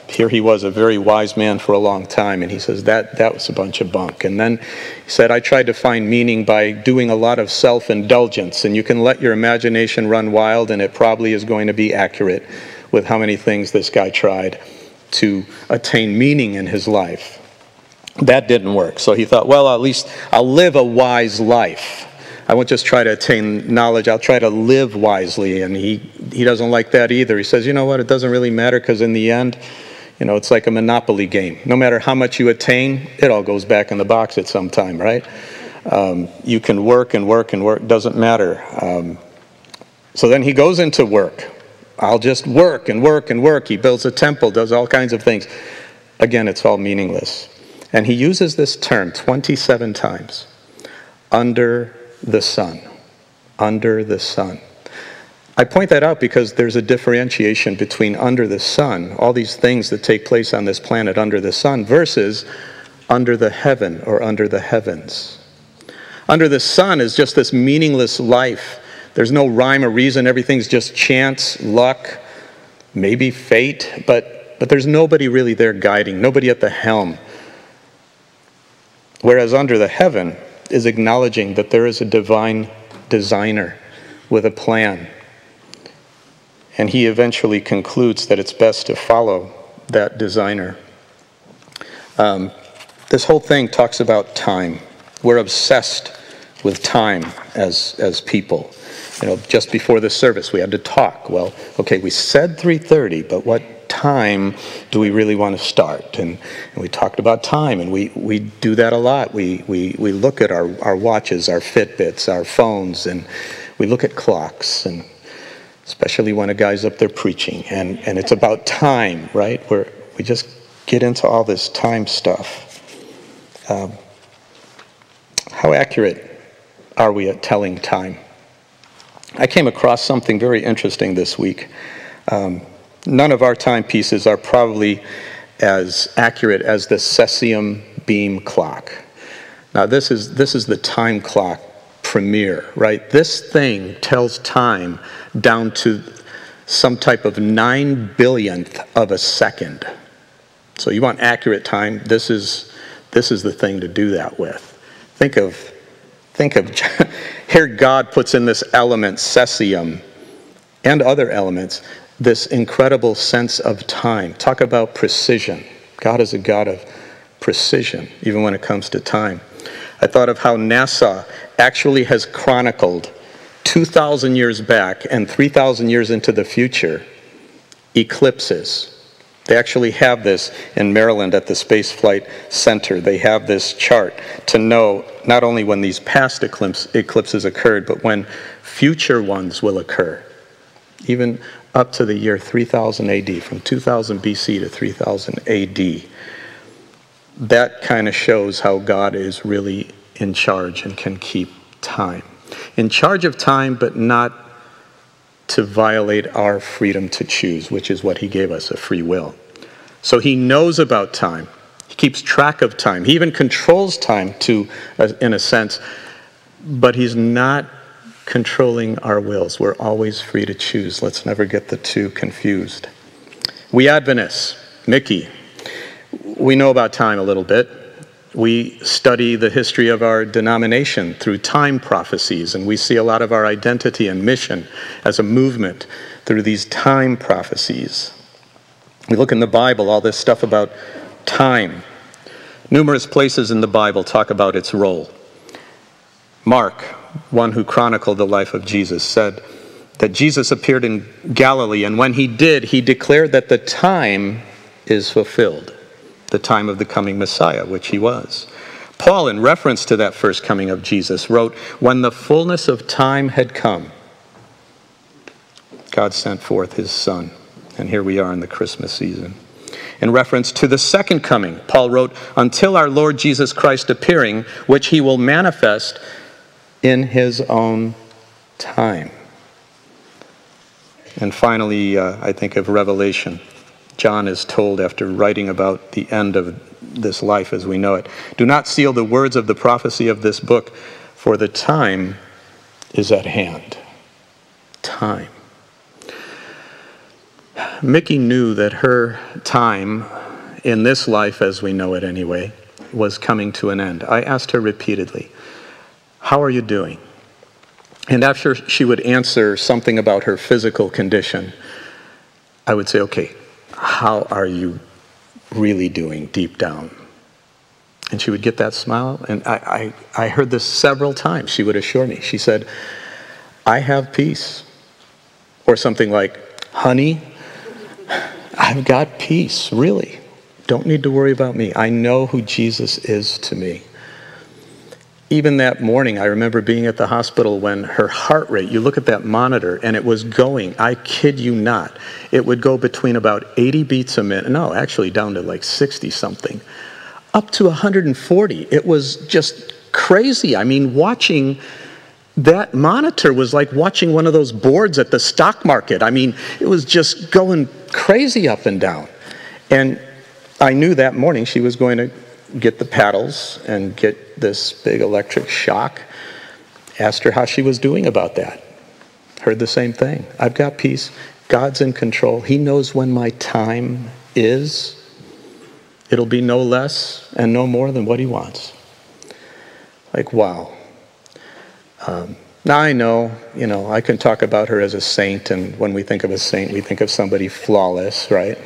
Speaker 4: Here he was a very wise man for a long time, and he says that was a bunch of bunk. And then he said, I tried to find meaning by doing a lot of self-indulgence, and you can let your imagination run wild, and it probably is going to be accurate with how many things this guy tried to attain meaning in his life. That didn't work. So he thought, well, at least I'll live a wise life. I won't just try to attain knowledge, I'll try to live wisely. And he doesn't like that either. He says, you know what, it doesn't really matter, because in the end, it's like a Monopoly game. No matter how much you attain, it all goes back in the box at some time, right? You can work and work and work, doesn't matter. So then he goes into work. I'll just work and work and work. He builds a temple, does all kinds of things. Again, it's all meaningless. And he uses this term 27 times. Under the sun. Under the sun. I point that out because there's a differentiation between under the sun, all these things that take place on this planet under the sun, versus under the heaven or under the heavens. Under the sun is just this meaningless life. There's no rhyme or reason. Everything's just chance, luck, maybe fate, but there's nobody really there guiding, nobody at the helm. Whereas under the heaven is acknowledging that there is a divine designer with a plan. And he eventually concludes that it's best to follow that designer. This whole thing talks about time. We're obsessed with time as people. Just before the service, we had to talk. Well, okay, we said 3:30, but what time do we really want to start? And we talked about time, and we do that a lot. We look at our watches, our Fitbits, our phones, and we look at clocks, and especially when a guy's up there preaching, and it's about time, right? We just get into all this time stuff. How accurate are we at telling time? I came across something very interesting this week. None of our timepieces are probably as accurate as the cesium beam clock. Now this is the time clock premier, right? This thing tells time down to some type of 9/billionth of a second. So you want accurate time, this is the thing to do that with. Think of here God puts in this element, cesium, and other elements, this incredible sense of time. Talk about precision. God is a God of precision, even when it comes to time. I thought of how NASA actually has chronicled 2,000 years back and 3,000 years into the future, eclipses. They actually have this in Maryland at the Space Flight Center. They have this chart to know not only when these past eclipses occurred, but when future ones will occur, even up to the year 3000 AD, from 2000 BC to 3000 AD. That kind of shows how God is really in charge and can keep time. In charge of time, but not to violate our freedom to choose, which is what he gave us, a free will. So he knows about time. He keeps track of time. He even controls time in a sense, but he's not controlling our wills. We're always free to choose. Let's never get the two confused. We Adventists, Mickie, We know about time a little bit. We study the history of our denomination through time prophecies, and we see a lot of our identity and mission as a movement through these time prophecies. We look in the Bible, all this stuff about time. Numerous places in the Bible talk about its role. Mark, one who chronicled the life of Jesus, said that Jesus appeared in Galilee, and when he did, he declared that the time is fulfilled, the time of the coming Messiah, which he was. Paul, in reference to that first coming of Jesus, wrote, "When the fullness of time had come, God sent forth his Son." And here we are in the Christmas season. In reference to the second coming, Paul wrote, "Until our Lord Jesus Christ appearing, which he will manifest in his own time." And finally, I think of Revelation. John is told, after writing about the end of this life as we know it, "Do not seal the words of the prophecy of this book, for the time is at hand." Time. Mickie knew that her time, in this life as we know it anyway, was coming to an end. I asked her repeatedly, "How are you doing?" And after she would answer something about her physical condition, I would say, "Okay, how are you really doing deep down?" And she would get that smile, and I heard this several times. She would assure me. She said, "I have peace." Or something like, "Honey, I've got peace, really. Don't need to worry about me. I know who Jesus is to me." Even that morning, I remember being at the hospital when her heart rate, you look at that monitor, and it was going, I kid you not, it would go between about 80 beats a minute, no, actually down to like 60 something, up to 140. It was just crazy. I mean, watching that monitor was like watching one of those boards at the stock market. I mean, it was just going crazy up and down. And I knew that morning she was going to get the paddles and get this big electric shock. Asked her how she was doing about that. Heard the same thing. I've got peace. God's in control. He knows when my time is. It'll be no less and no more than what he wants. Like, wow. Now I know, I can talk about her as a saint, and when we think of a saint, we think of somebody flawless, right?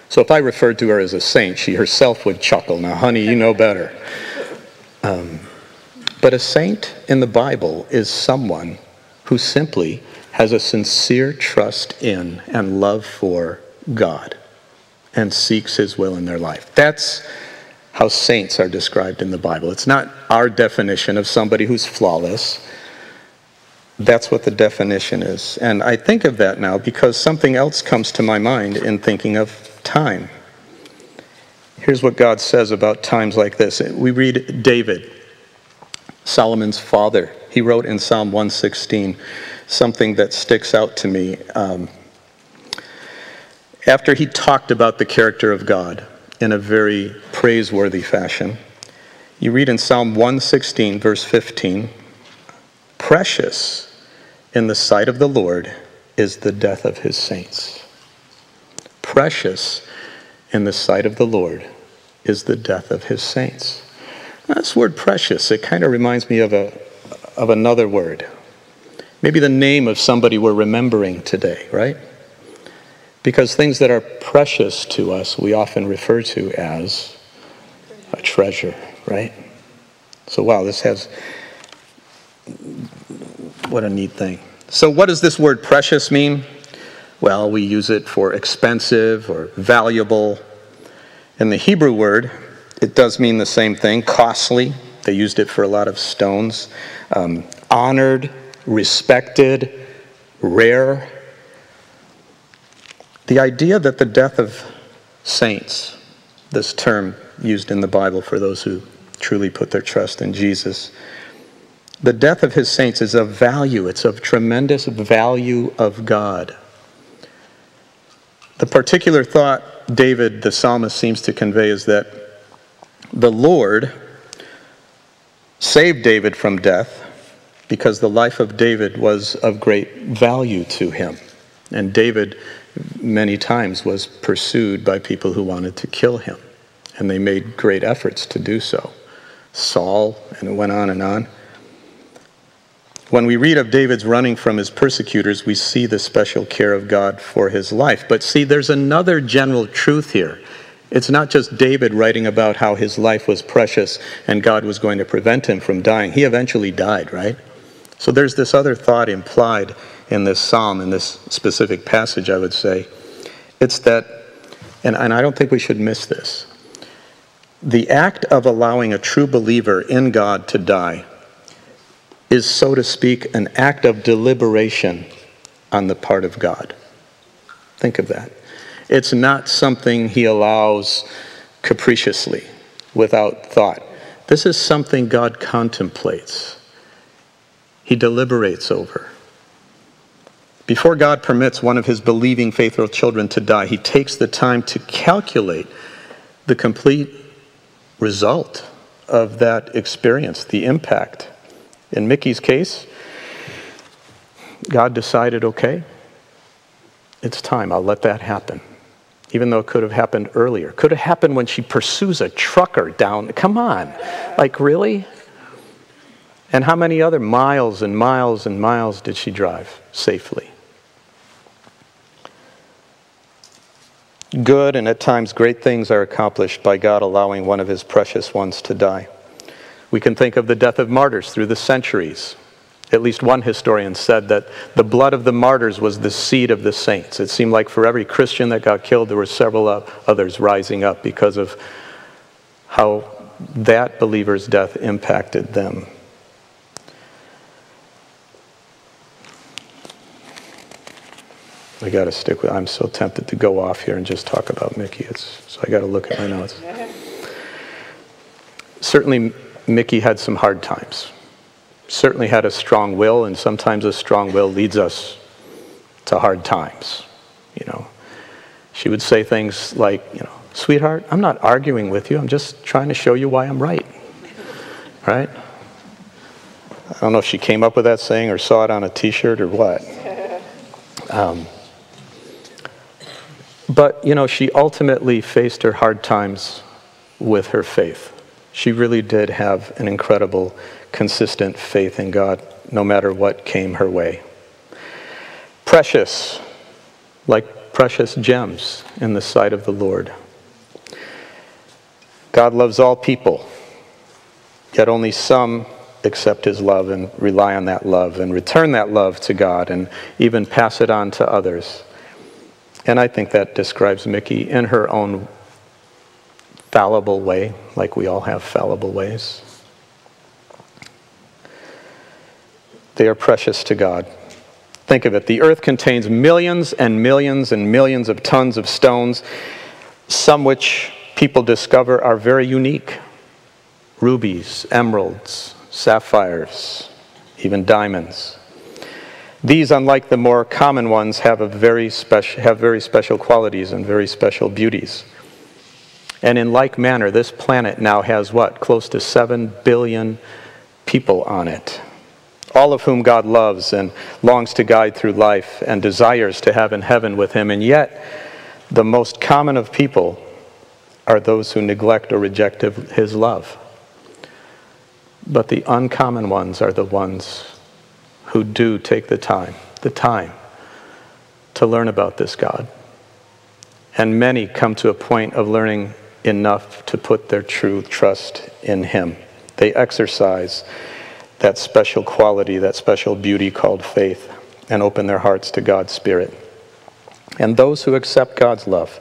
Speaker 4: So if I referred to her as a saint, she herself would chuckle. Now, honey, you know better. But a saint in the Bible is someone who simply has a sincere trust in and love for God and seeks his will in their life. That's how saints are described in the Bible. It's not our definition of somebody who's flawless. That's what the definition is. And I think of that now because something else comes to my mind in thinking of time. Here's what God says about times like this. We read David, Solomon's father. He wrote in Psalm 116 something that sticks out to me. After he talked about the character of God in a very praiseworthy fashion, you read in Psalm 116, verse 15, "Precious in the sight of the Lord is the death of his saints." Precious in the sight of the Lord is the death of his saints. Now, this word precious, it kind of reminds me of another word. Maybe the name of somebody we're remembering today, right? Because things that are precious to us, we often refer to as a treasure, right? So wow, what a neat thing. So what does this word precious mean? Well, we use it for expensive or valuable. In the Hebrew word, it does mean the same thing, costly. They used it for a lot of stones. Honored, respected, rare. The idea that the death of saints, this term used in the Bible for those who truly put their trust in Jesus, the death of his saints is of value. It's of tremendous value of God. The particular thought David, the psalmist, seems to convey is that the Lord saved David from death because the life of David was of great value to him. And David, many times, was pursued by people who wanted to kill him. And they made great efforts to do so. Saul, and it went on and on. When we read of David's running from his persecutors, we see the special care of God for his life. But see, there's another general truth here. It's not just David writing about how his life was precious and God was going to prevent him from dying. He eventually died, right? So there's this other thought implied in this psalm, in this specific passage, I would say. It's that, and I don't think we should miss this, the act of allowing a true believer in God to die is, so to speak, an act of deliberation on the part of God. Think of that. It's not something he allows capriciously, without thought. This is something God contemplates. He deliberates over. Before God permits one of his believing, faithful children to die, he takes the time to calculate the complete result of that experience, the impact. In Mickie's case, God decided, okay, it's time, I'll let that happen. Even though it could have happened earlier. Could have happened when she pursues a trucker down, come on, like really? And how many other miles and miles and miles did she drive safely? Good and at times great things are accomplished by God allowing one of his precious ones to die. We can think of the death of martyrs through the centuries. At least one historian said that the blood of the martyrs was the seed of the saints. It seemed like for every Christian that got killed, there were several others rising up because of how that believer's death impacted them. I got to stick with, I'm so tempted to go off here and just talk about Mickie. So I got to look at my notes. Certainly, Mickie had some hard times. Certainly had a strong will, and sometimes a strong will leads us to hard times. You know, she would say things like, you know, sweetheart, I'm not arguing with you. I'm just trying to show you why I'm right. Right? I don't know if she came up with that saying or saw it on a T-shirt or what. But, you know, she ultimately faced her hard times with her faith. She really did have an incredible, consistent faith in God, no matter what came her way. Precious, like precious gems in the sight of the Lord. God loves all people, yet only some accept his love and rely on that love and return that love to God and even pass it on to others. And I think that describes Mickie in her own fallible way, like we all have fallible ways. They are precious to God. Think of it. The earth contains millions and millions and millions of tons of stones, some which people discover are very unique. Rubies, emeralds, sapphires, even diamonds. These, unlike the more common ones, have very special qualities and very special beauties. And in like manner, this planet now has what? Close to 7 billion people on it, all of whom God loves and longs to guide through life and desires to have in heaven with him. And yet, the most common of people are those who neglect or reject his love. But the uncommon ones are the ones who do take the time to learn about this God. And many come to a point of learning enough to put their true trust in him. They exercise that special quality, that special beauty called faith, and open their hearts to God's Spirit. And those who accept God's love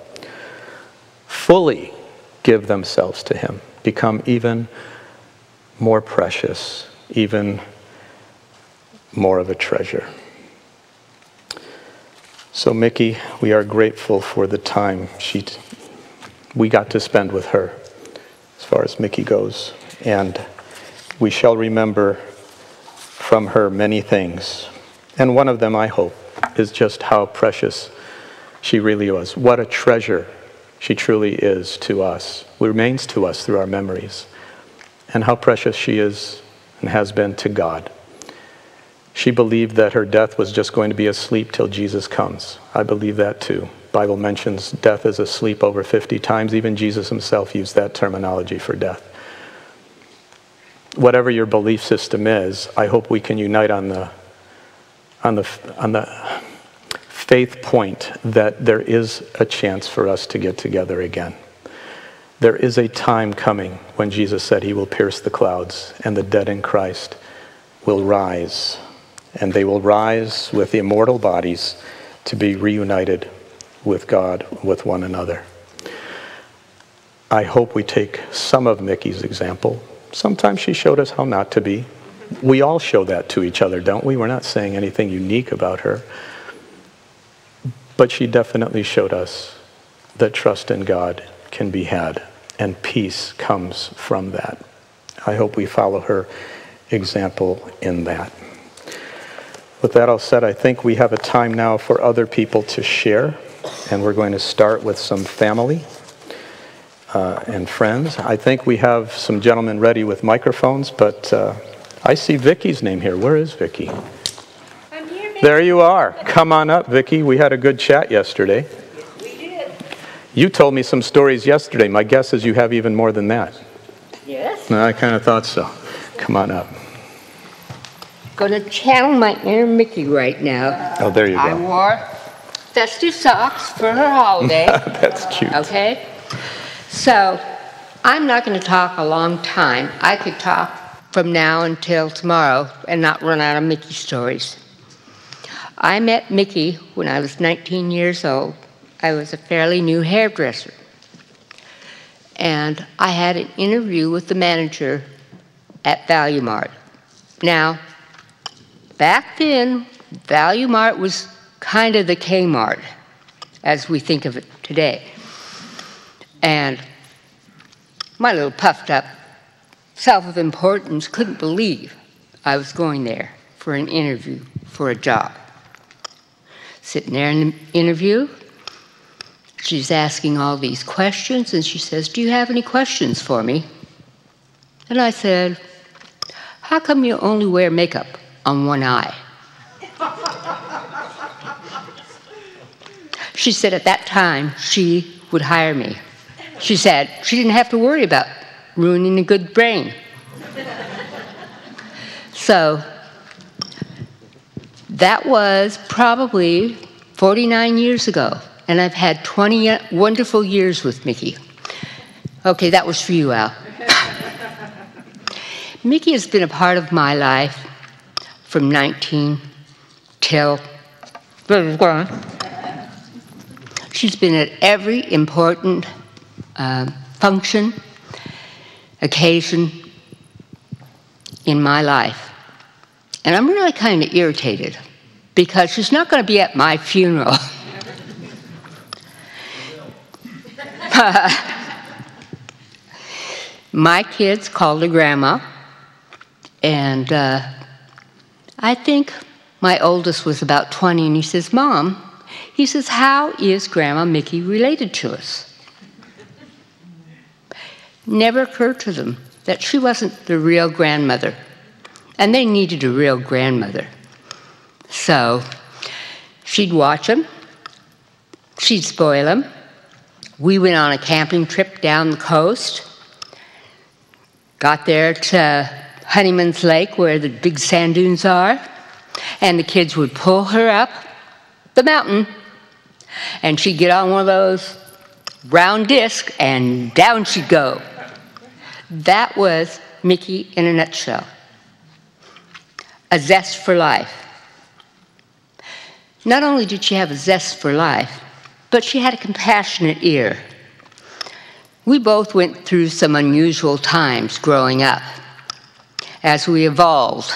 Speaker 4: fully give themselves to him, become even more precious, even more of a treasure. So Mickie, we are grateful for the time we got to spend with her, as far as Mickie goes. And we shall remember from her many things. And one of them, I hope, is just how precious she really was. What a treasure she truly is to us, remains to us through our memories. And how precious she is and has been to God. She believed that her death was just going to be a sleep till Jesus comes. I believe that too. The Bible mentions death as a sleep over 50 times. Even Jesus himself used that terminology for death. Whatever your belief system is, I hope we can unite on the faith point that there is a chance for us to get together again. There is a time coming when Jesus said he will pierce the clouds and the dead in Christ will rise. And they will rise with immortal bodies to be reunited with God, with one another. I hope we take some of Mickie's example. Sometimes she showed us how not to be. We all show that to each other, don't we? We're not saying anything unique about her. But she definitely showed us that trust in God can be had, and peace comes from that. I hope we follow her example in that. With that all said, I think we have a time now for other people to share, and we're going to start with some family and friends. I think we have some gentlemen ready with microphones, but I see Vicky's name here. Where is Vicky?
Speaker 9: I'm here, Vicky.
Speaker 4: There you are. Come on up, Vicky. We had a good chat yesterday.
Speaker 9: Yes, we did.
Speaker 4: You told me some stories yesterday. My guess is you have even more than that.
Speaker 9: Yes.
Speaker 4: No, I kind of thought so. Come on up.
Speaker 9: Going to channel my inner Mickie right now.
Speaker 4: Oh, there you go.
Speaker 9: I wore festive socks for her holiday.
Speaker 4: That's cute.
Speaker 9: Okay? So, I'm not going to talk a long time. I could talk from now until tomorrow and not run out of Mickie stories. I met Mickie when I was 19 years old. I was a fairly new hairdresser. And I had an interview with the manager at Value Mart. Now, back then, Value Mart was kind of the Kmart, as we think of it today. And my little puffed up self of importance couldn't believe I was going there for an interview for a job. Sitting there in the interview, she's asking all these questions, and she says, "Do you have any questions for me?" And I said, "How come you only wear makeup on one eye?" She said at that time she would hire me. She said she didn't have to worry about ruining a good brain. So that was probably 49 years ago, and I've had 20 wonderful years with Mickie. Okay, that was for you, Al. Mickie has been a part of my life from 19 till... She's been at every important function, occasion in my life. And I'm really kind of irritated because she's not going to be at my funeral. My kids called her Grandma, and I think my oldest was about 20, and he says, "Mom," he says, "how is Grandma Mickie related to us?" Never occurred to them that she wasn't the real grandmother, and they needed a real grandmother. So she'd watch them, she'd spoil them. We went on a camping trip down the coast, got there to Honeyman's Lake where the big sand dunes are, and the kids would pull her up the mountain, and she'd get on one of those round discs, and down she'd go. That was Mickie in a nutshell. A zest for life. Not only did she have a zest for life, but she had a compassionate ear. We both went through some unusual times growing up as we evolved.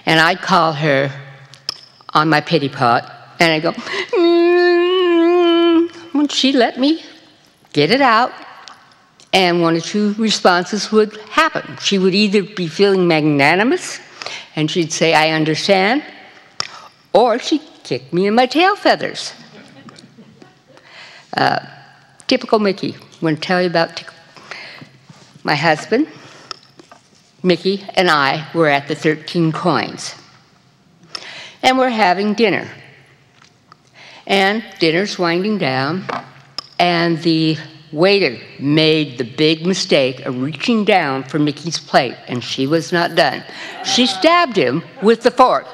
Speaker 9: And I'd call her on my pity pot, and I'd go, and she'd let me get it out, and one or two responses would happen. She would either be feeling magnanimous, and she'd say, "I understand," or she'd kick me in my tail feathers. Typical Mickie. I'm going to tell you about my husband. Mickie and I were at the 13 Coins. and we're having dinner. And dinner's winding down, and the waiter made the big mistake of reaching down for Mickie's plate, and she was not done. She stabbed him with the fork,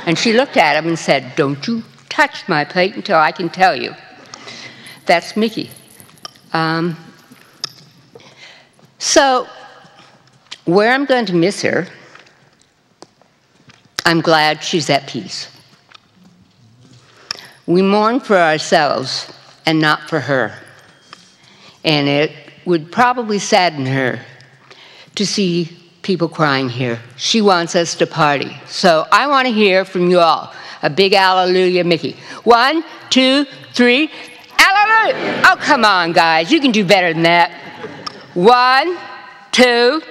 Speaker 9: and she looked at him and said, "Don't you touch my plate until I can tell you." That's Mickie. So, where I'm going to miss her, I'm glad she's at peace. We mourn for ourselves and not for her. And it would probably sadden her to see people crying here. She wants us to party. So I want to hear from you all. A big hallelujah, Mickie. 1, 2, 3, hallelujah! Oh, come on, guys. You can do better than that. 1, 2,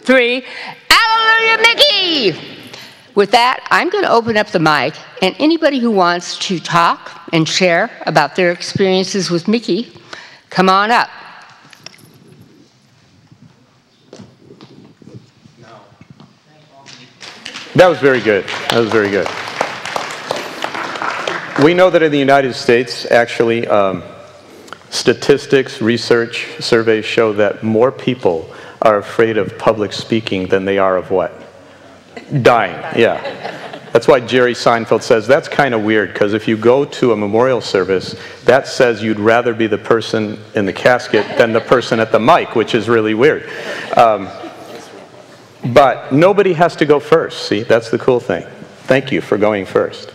Speaker 9: 3, hallelujah, Mickie! With that, I'm going to open up the mic, and anybody who wants to talk and share about their experiences with Mickie, come on up.
Speaker 4: That was very good. That was very good. We know that in the United States, actually, statistics, research, surveys show that more people are afraid of public speaking than they are of what? Dying, yeah. That's why Jerry Seinfeld says that's kind of weird, because if you go to a memorial service, that says you'd rather be the person in the casket than the person at the mic, which is really weird. But nobody has to go first, see? That's the cool thing. Thank you for going first.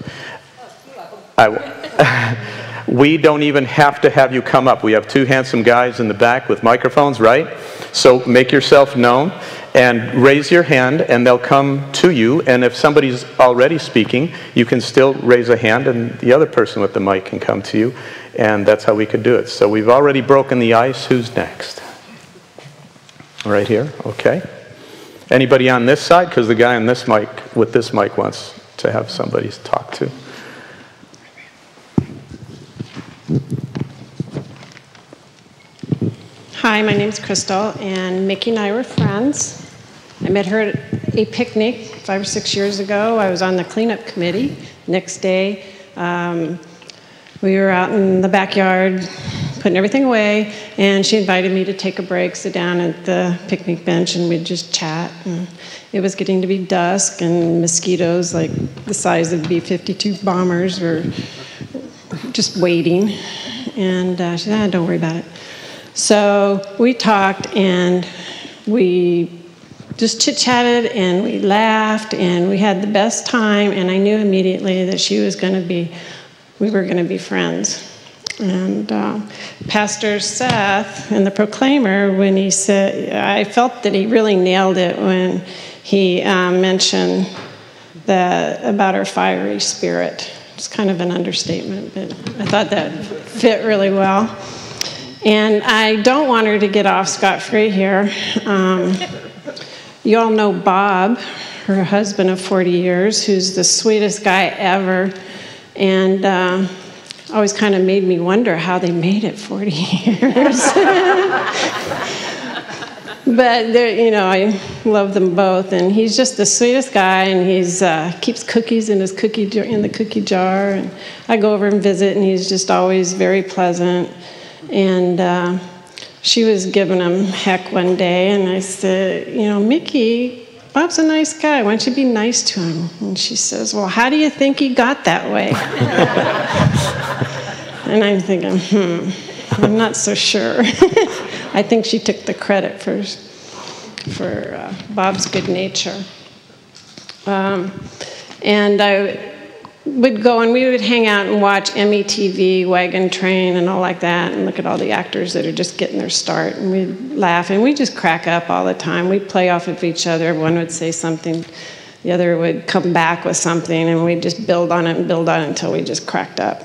Speaker 4: We don't even have to have you come up. We have 2 handsome guys in the back with microphones, right? So make yourself known and raise your hand, and they'll come to you. And if somebody's already speaking, you can still raise a hand, and the other person with the mic can come to you. And that's how we could do it. So we've already broken the ice. Who's next? Right here? Okay. Anybody on this side? Because the guy on this mic, with this mic, wants to have somebody to talk to.
Speaker 10: Hi, my name's Crystal, and Mickie and I were friends. I met her at a picnic 5 or 6 years ago. I was on the cleanup committee. Next day, we were out in the backyard putting everything away, and she invited me to take a break, sit down at the picnic bench, and we'd just chat. And it was getting to be dusk, and mosquitoes like the size of B-52 bombers were just waiting. And she said, don't worry about it. So we talked, and we just chit-chatted, and we laughed, and we had the best time, and I knew immediately that we were going to be friends. And Pastor Seth in the Proclaimer, when he said, I felt that he really nailed it when he mentioned about her fiery spirit. It's kind of an understatement, but I thought that fit really well. And I don't want her to get off scot-free here. You all know Bob, her husband of 40 years, who's the sweetest guy ever. And always kind of made me wonder how they made it 40 years. But I love them both, and he's just the sweetest guy, and he's keeps cookies in the cookie jar, and I go over and visit, and he's just always very pleasant. And she was giving him heck one day, and I said, Mickie, Bob's a nice guy. Why don't you be nice to him? And she says, well, how do you think he got that way? And I'm thinking, I'm not so sure. I think she took the credit for Bob's good nature. And I would go and we would hang out and watch METV, Wagon Train, and all like that, and look at all the actors that are just getting their start. And we'd laugh, and we'd just crack up all the time. We'd play off of each other. One would say something, the other would come back with something, and we'd just build on it until we just cracked up.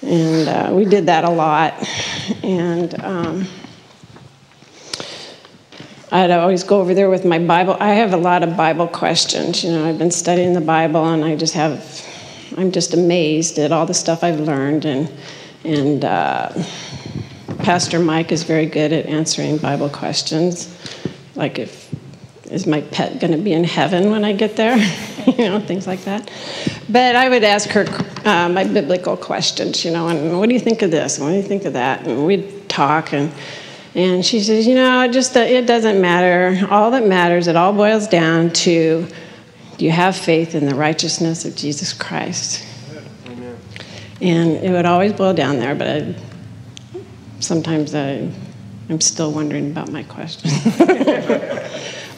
Speaker 10: And we did that a lot. And I'd always go over there with my Bible. I have a lot of Bible questions. I've been studying the Bible, and I'm just amazed at all the stuff I've learned. And Pastor Mike is very good at answering Bible questions. Like if is my pet going to be in heaven when I get there? Things like that. But I would ask her my biblical questions, and what do you think of this? And what do you think of that? And we'd talk, and she says, it doesn't matter. All that matters, it all boils down to, do you have faith in the righteousness of Jesus Christ? Amen. And it would always boil down there, but sometimes I'm still wondering about my question.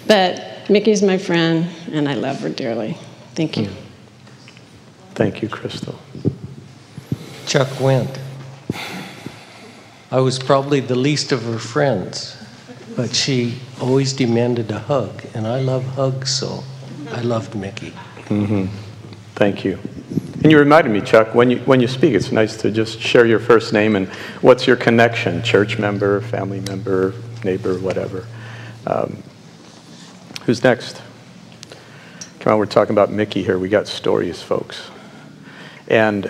Speaker 10: But Mickie's my friend, and I love her dearly. Thank you.
Speaker 4: Thank you, Crystal.
Speaker 11: Chuck went. I was probably the least of her friends, but she always demanded a hug, and I love hugs, so I loved Mickie.
Speaker 4: Mm-hmm. Thank you. And you reminded me, Chuck, when you speak, it's nice to just share your first name and what's your connection, church member, family member, neighbor, whatever. Who's next? Come on, we're talking about Mickie here. We got stories, folks. And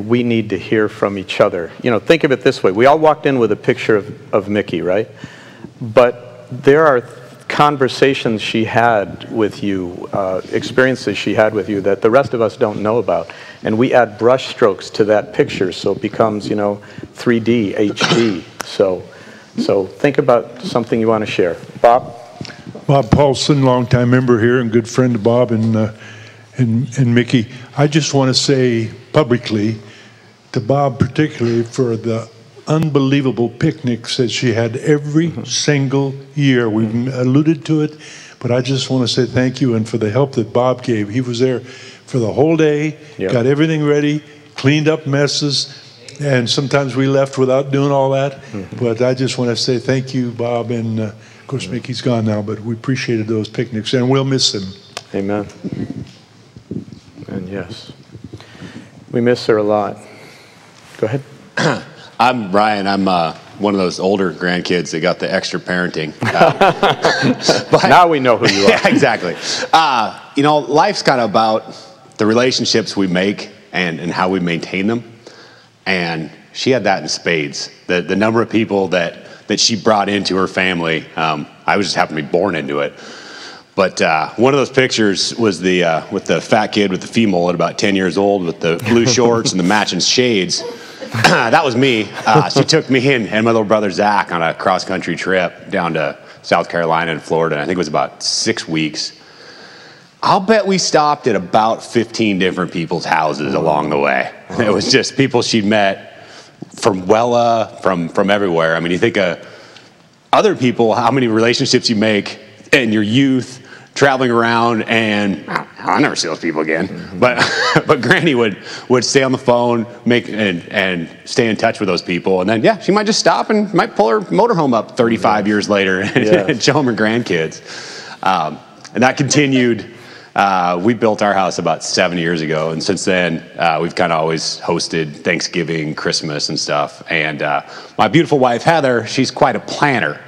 Speaker 4: we need to hear from each other. Think of it this way. We all walked in with a picture of Mickie, right? But there are conversations she had with you, experiences she had with you that the rest of us don't know about. And we add brush strokes to that picture so it becomes, 3D, HD. So think about something you want to share. Bob?
Speaker 12: Bob Paulson, longtime member here and good friend of Bob and Mickie. I just want to say publicly to Bob particularly for the unbelievable picnics that she had every single year. We've alluded to it, but I just want to say thank you and for the help that Bob gave. He was there for the whole day, got everything ready, cleaned up messes, and sometimes we left without doing all that. But I just want to say thank you, Bob, and of course Mickie's gone now, but we appreciated those picnics, and we'll miss them.
Speaker 4: Amen. And yes, we miss her a lot. Go ahead.
Speaker 13: I'm Ryan. I'm one of those older grandkids that got the extra parenting.
Speaker 4: But now we know who you are.
Speaker 13: Yeah, exactly. Life's kind of about the relationships we make and how we maintain them. And she had that in spades. The number of people that she brought into her family, I just happened to be born into it. But one of those pictures was with the fat kid with the female at about 10 years old with the blue shorts and the matching shades. That was me. She took me and my little brother Zach on a cross-country trip down to South Carolina and Florida. I think it was about 6 weeks. I'll bet we stopped at about 15 different people's houses along the way. It was just people she'd met from Wella, from everywhere. I mean, you think of other people, how many relationships you make in your youth, traveling around, and I'll never see those people again. But Granny would stay on the phone, and stay in touch with those people, and then she might just stop and might pull her motorhome up 35 years later and show them her grandkids. And that continued. We built our house about 7 years ago, and since then we've kind of always hosted Thanksgiving, Christmas, and stuff. And my beautiful wife Heather, she's quite a planner.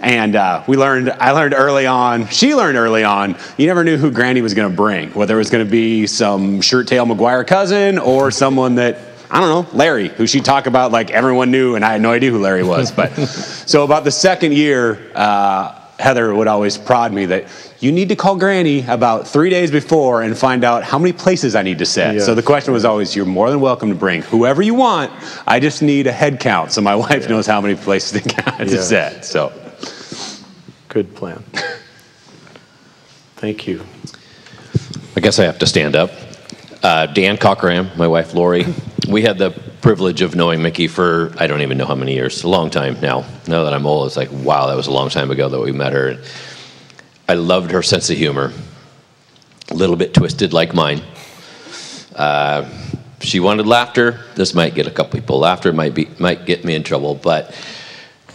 Speaker 13: And I learned early on, she learned early on, you never knew who Granny was going to bring, whether it was going to be some shirt-tail McGuire cousin or someone that, I don't know, Larry, who she'd talk about like everyone knew, and I had no idea who Larry was. But so about the second year, Heather would always prod me that you need to call Granny about 3 days before and find out how many places I need to set. So the question was always, you're more than welcome to bring whoever you want. I just need a head count so my wife knows how many places to set. So.
Speaker 4: Good plan. Thank you.
Speaker 14: I guess I have to stand up. Dan Cochran, my wife Lori, we had the privilege of knowing Mickie for I don't even know how many years, a long time now. Now that I'm old, it's like, wow, that was a long time ago that we met her. I loved her sense of humor, a little bit twisted like mine. She wanted laughter. This might get a couple people laughter, might get me in trouble, but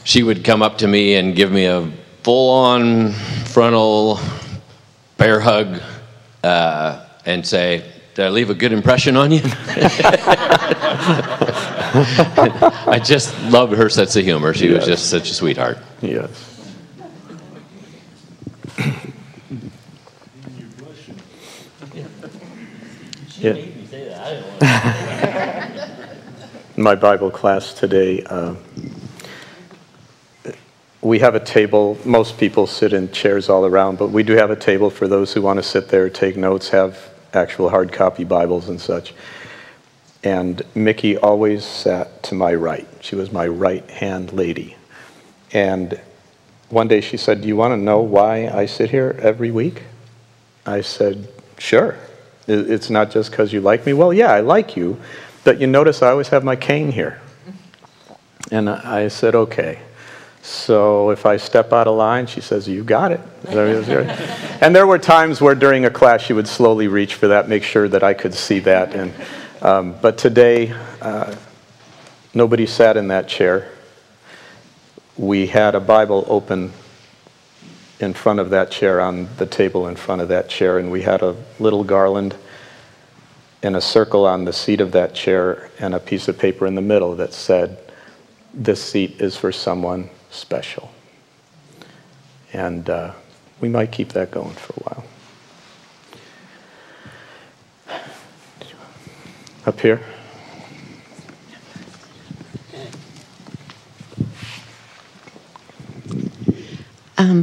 Speaker 14: she would come up to me and give me a full-on frontal bear hug and say, did I leave a good impression on you? I just loved her sense of humor. She was just such a sweetheart.
Speaker 4: Yes. Yeah. My Bible class today, we have a table. Most people sit in chairs all around, but we do have a table for those who want to sit there, take notes, have actual hard copy Bibles and such. And Mickie always sat to my right. She was my right-hand lady. And one day she said, "Do you want to know why I sit here every week?" I said, "Sure. It's not just because you like me." "Well, yeah, I like you, but you notice I always have my cane here." And I said, "Okay. So if I step out of line," she says, "You got it." And there were times where during a class she would slowly reach for that, make sure that I could see that. And but today, nobody sat in that chair. We had a Bible open in front of that chair, on the table in front of that chair, and we had a little garland in a circle on the seat of that chair and a piece of paper in the middle that said, "This seat is for someone special." And we might keep that going for a while. Up here.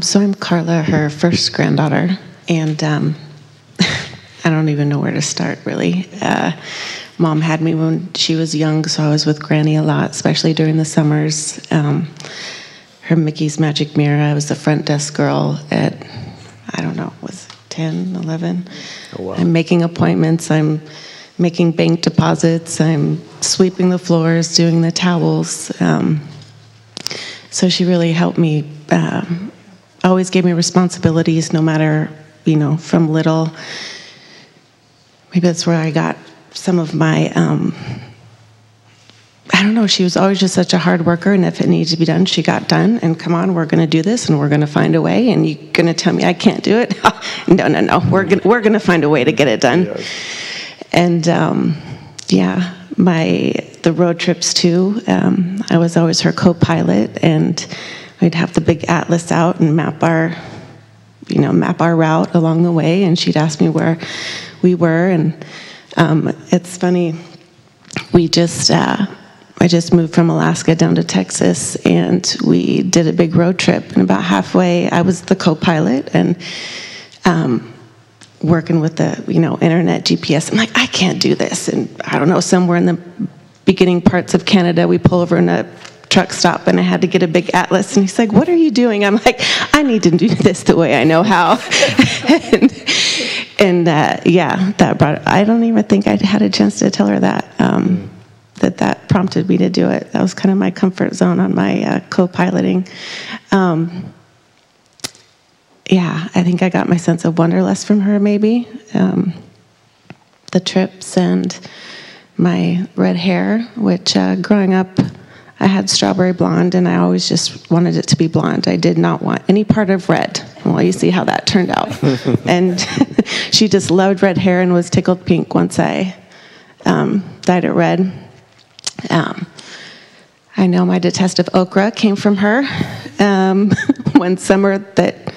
Speaker 15: So I'm Carla, her first granddaughter, and I don't even know where to start, really. Mom had me when she was young, so I was with Granny a lot, especially during the summers. Her Mickey's Magic Mirror, I was the front desk girl at, I don't know, was 10, 11?
Speaker 4: Oh, wow.
Speaker 15: I'm making appointments, I'm making bank deposits, I'm sweeping the floors, doing the towels. So she really helped me, always gave me responsibilities, no matter, from little. Maybe that's where I got some of my, I don't know, she was always just such a hard worker, and if it needed to be done, she got done, and come on, we're going to do this, and we're going to find a way, and you're going to tell me I can't do it? No, we're going to find a way to get it done. Yes. And yeah, the road trips too, I was always her co-pilot, and we'd have the big atlas out and map our route along the way, and she'd ask me where we were, and it's funny, I just moved from Alaska down to Texas, and we did a big road trip, and about halfway, I was the co-pilot, and working with the, internet GPS, I'm like, I can't do this, and I don't know, somewhere in the beginning parts of Canada, we pull over in a truck stop, and I had to get a big atlas, and he's like, "What are you doing?" I'm like, "I need to do this the way I know how." and yeah, that brought, I don't even think I had a chance to tell her that, that prompted me to do it. That was kind of my comfort zone on my co-piloting. Yeah, I think I got my sense of wanderlust from her, maybe. The trips and my red hair, which growing up, I had strawberry blonde, and I always just wanted it to be blonde. I did not want any part of red. Well, you see how that turned out. And she just loved red hair and was tickled pink once I dyed it red. I know my detest of okra came from her. One summer that,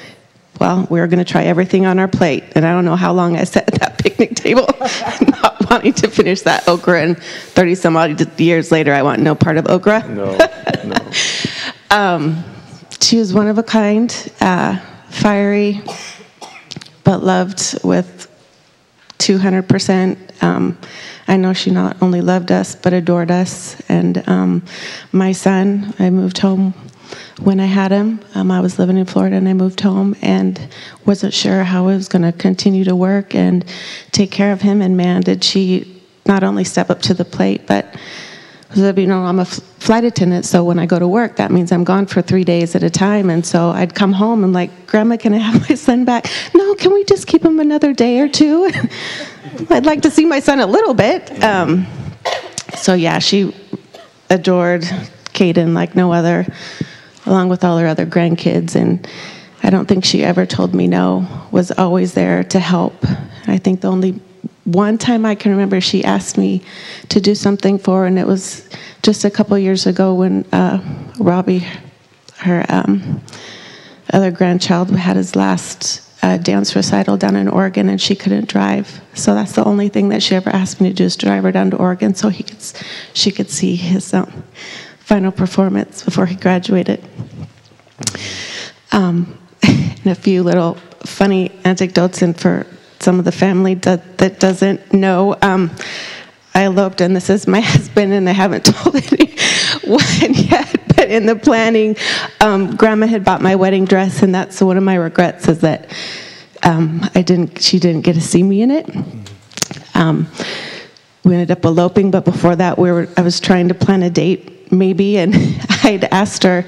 Speaker 15: well, we were going to try everything on our plate, and I don't know how long I sat at that picnic table not wanting to finish that okra, and 30 some odd years later I want no part of okra.
Speaker 4: No.
Speaker 15: She was one of a kind, fiery, but loved with 200%. I know she not only loved us, but adored us. And my son, I moved home when I had him. I was living in Florida, and I moved home and wasn't sure how I was going to continue to work and take care of him. And man, did she not only step up to the plate, but I'm a flight attendant, so when I go to work, that means I'm gone for 3 days at a time. And so I'd come home and like, "Grandma, can I have my son back?" "No, can we just keep him another day or two?" I'd like to see my son a little bit. So yeah, she adored Caden like no other, along with all her other grandkids. And I don't think she ever told me no, was always there to help. I think the only one time I can remember she asked me to do something for her, and it was just a couple years ago when Robbie, her other grandchild, had his last dance recital down in Oregon, and she couldn't drive. So that's the only thing that she ever asked me to do, is drive her down to Oregon so she could see his final performance before he graduated. And a few little funny anecdotes, and for some of the family that doesn't know, I eloped, and this is my husband, and I haven't told anyone yet, but in the planning, Grandma had bought my wedding dress, and that's one of my regrets, is that she didn't get to see me in it. We ended up eloping, but before that, I was trying to plan a date, maybe, and I'd asked her,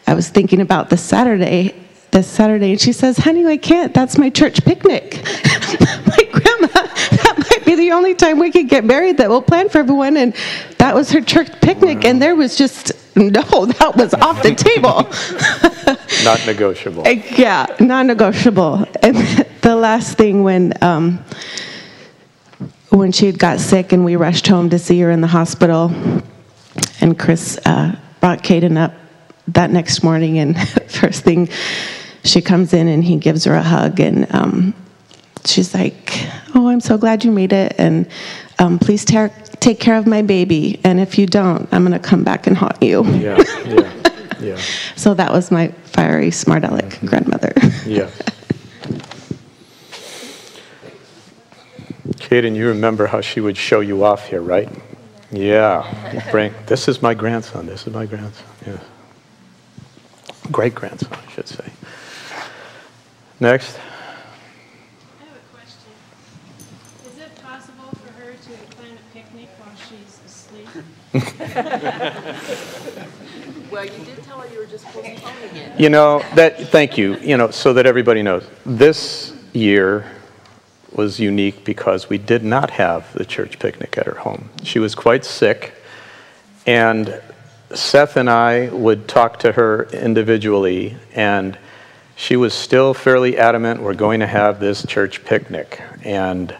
Speaker 15: I was thinking about this Saturday, and she says, honey, I can't, that's my church picnic. My grandma, that might be the only time we could get married that we'll plan for everyone, and that was her church picnic, and there was just, no, that was off the table.
Speaker 4: Not negotiable.
Speaker 15: Yeah, non-negotiable. And the last thing, when she had got sick and we rushed home to see her in the hospital, and Chris brought Caden up that next morning, and first thing, she comes in and he gives her a hug, and she's like, oh, I'm so glad you made it, and please take care of my baby, and if you don't, I'm going to come back and haunt you.
Speaker 4: Yeah.
Speaker 15: So that was my fiery, smart aleck grandmother.
Speaker 4: Yeah. Caden, you remember how she would show you off here, right? Yeah. This is my grandson. This is my grandson. Yeah. Great-grandson, I should say. Next.
Speaker 10: I have a question. Is it possible for her to plan a picnic while she's asleep?
Speaker 7: Well, you did tell her you were just postponing it.
Speaker 4: Thank you. So that everybody knows, this year was unique because we did not have the church picnic at her home. She was quite sick, and Seth and I would talk to her individually, and she was still fairly adamant, we're going to have this church picnic. And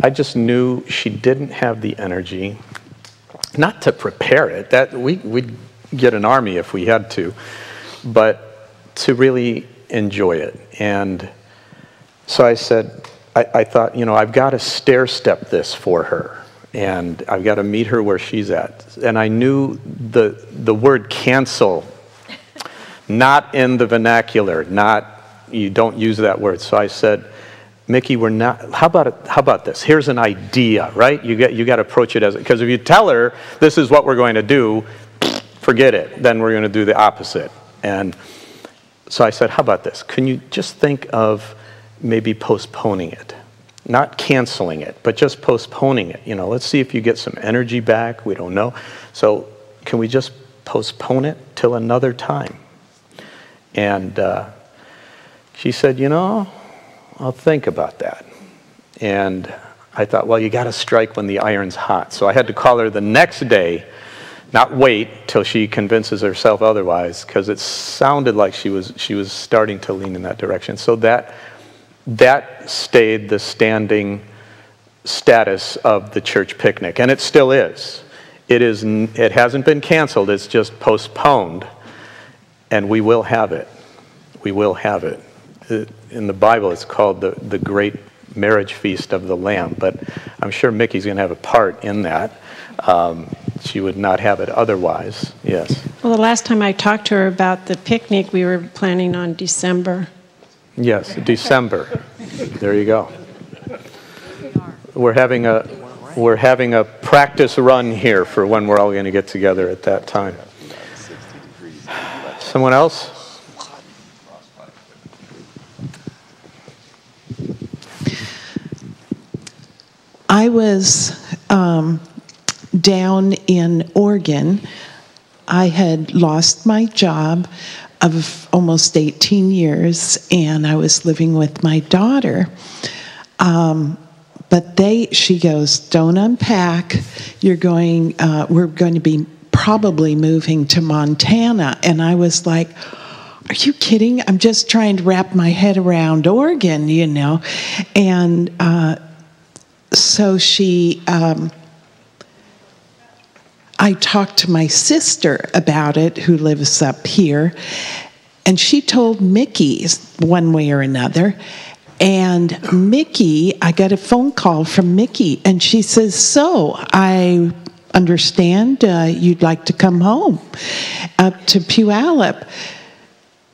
Speaker 4: I just knew she didn't have the energy, not to prepare it, that we'd get an army if we had to, but to really enjoy it. And so I said, I thought, I've got to stair-step this for her. And I've got to meet her where she's at. And I knew the word cancel, not in the vernacular, you don't use that word. So I said, Mickie, how about this? Here's an idea, right? You got to approach it because if you tell her this is what we're going to do, forget it. Then we're going to do the opposite. And so I said, how about this? Can you just think of maybe postponing it? Not canceling it, but just postponing it. Let's see if you get some energy back. We don't know. So can we just postpone it till another time? And she said, I'll think about that. And I thought, well, you got to strike when the iron's hot. So I had to call her the next day, not wait till she convinces herself otherwise, because it sounded like she was starting to lean in that direction. So that stayed the standing status of the church picnic, and it still is. It hasn't been canceled, it's just postponed, and we will have it. We will have it. In the Bible, it's called the great marriage feast of the Lamb, but I'm sure Mickie's going to have a part in that. She would not have it otherwise. Yes.
Speaker 10: Well, the last time I talked to her about the picnic, we were planning on December.
Speaker 4: Yes, December. There you go. We're having a practice run here for when we're all going to get together at that time. Someone else?
Speaker 16: I was down in Oregon. I had lost my job of almost 18 years, and I was living with my daughter. But she goes, don't unpack. We're going to be probably moving to Montana. And I was like, are you kidding? I'm just trying to wrap my head around Oregon, And so I talked to my sister about it, who lives up here, and she told Mickie one way or another. And Mickie, I got a phone call from Mickie, and she says, so I understand you'd like to come home up to Puyallup.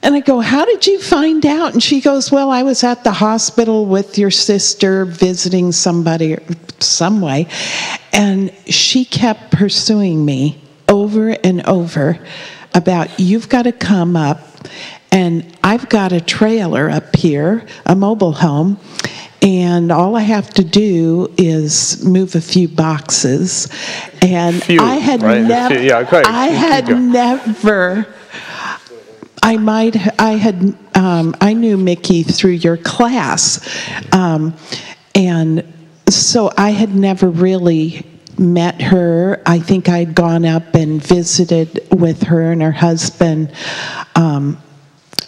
Speaker 16: And I go, how did you find out? And she goes, well, I was at the hospital with your sister visiting somebody some way. And she kept pursuing me over and over about, you've got to come up. And I've got a trailer up here, a mobile home. And all I have to do is move a few boxes. And I had never, I knew Mickie through your class. And so I had never really met her. I think I'd gone up and visited with her and her husband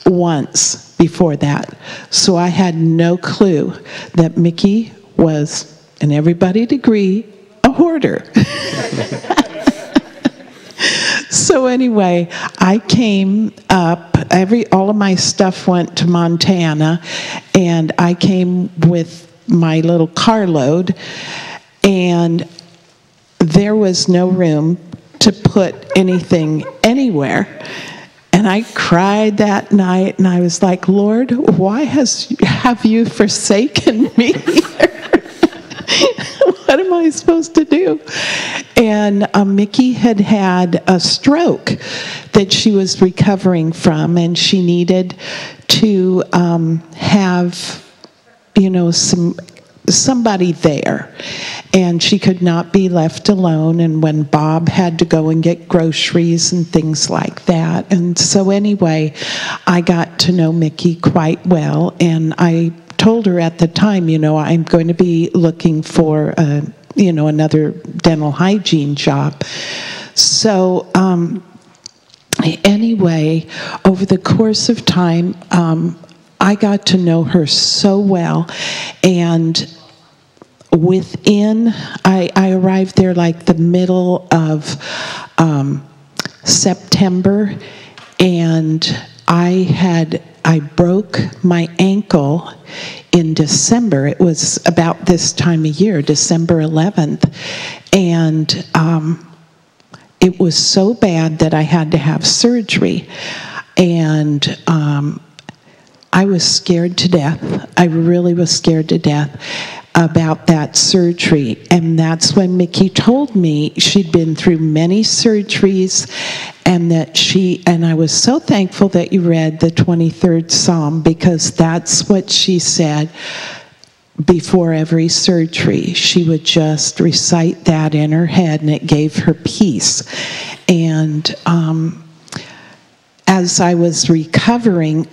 Speaker 16: once before that. So I had no clue that Mickie was, and everybody'd agree, a hoarder. So anyway, I came up, all of my stuff went to Montana, and I came with my little carload, and there was no room to put anything anywhere. And I cried that night, and I was like, Lord, why have you forsaken me? What am I supposed to do? And Mickie had had a stroke that she was recovering from, and she needed to have, somebody there. And she could not be left alone, and when Bob had to go and get groceries and things like that. And so anyway, I got to know Mickie quite well, and I told her at the time, I'm going to be looking for another dental hygiene job. So anyway, over the course of time, I got to know her so well, and I arrived there like the middle of September, and I broke my ankle in December. It was about this time of year, December 11th, and it was so bad that I had to have surgery, and I was scared to death. I really was scared to death about that surgery. And that's when Mickie told me she'd been through many surgeries, and and I was so thankful that you read the 23rd Psalm, because that's what she said before every surgery. She would just recite that in her head, and it gave her peace. And as I was recovering,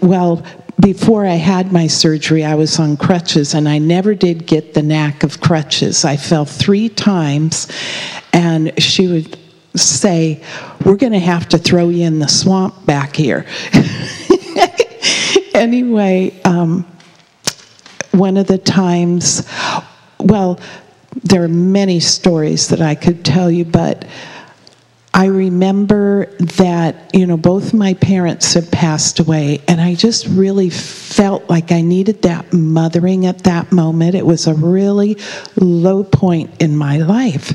Speaker 16: before I had my surgery, I was on crutches, and I never did get the knack of crutches. I fell 3 times, and she would say, we're going to have to throw you in the swamp back here. Anyway, one of the times, there are many stories that I could tell you, but I remember that, both my parents had passed away, and I just really felt like I needed that mothering at that moment. It was a really low point in my life.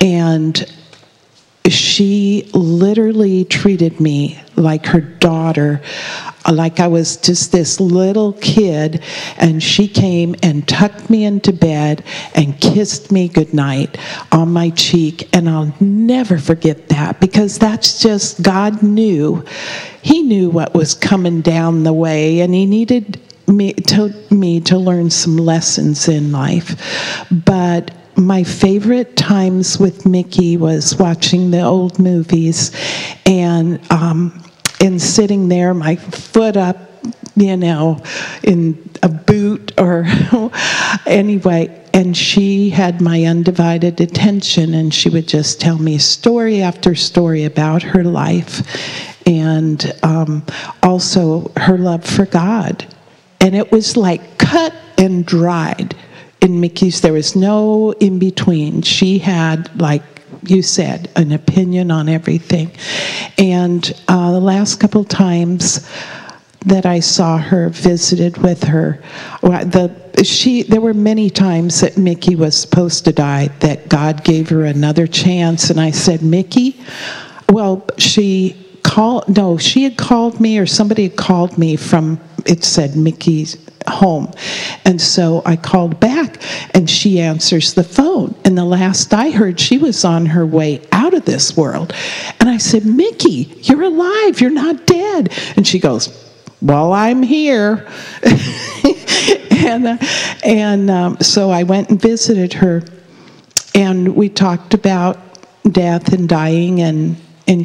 Speaker 16: And she literally treated me like her daughter, like I was just this little kid, and she came and tucked me into bed and kissed me goodnight on my cheek, and I'll never forget that, because that's just, God knew. He knew what was coming down the way, and he needed me to learn some lessons in life. But my favorite times with Mickie was watching the old movies and sitting there, my foot up, in a boot or anyway. And she had my undivided attention, and she would just tell me story after story about her life, and also her love for God. And it was like cut and dried. In Mickie's, there was no in between. She had, like you said, an opinion on everything. And the last couple times that I saw her, visited with her. There were many times that Mickie was supposed to die, that God gave her another chance. And I said, Mickie, well, she had called me, or somebody had called me from, it said Mickey's home. And so I called back, and she answers the phone. And the last I heard, she was on her way out of this world. And I said, Mickie, you're alive, you're not dead. And she goes, well, I'm here. So I went and visited her, and we talked about death and dying, and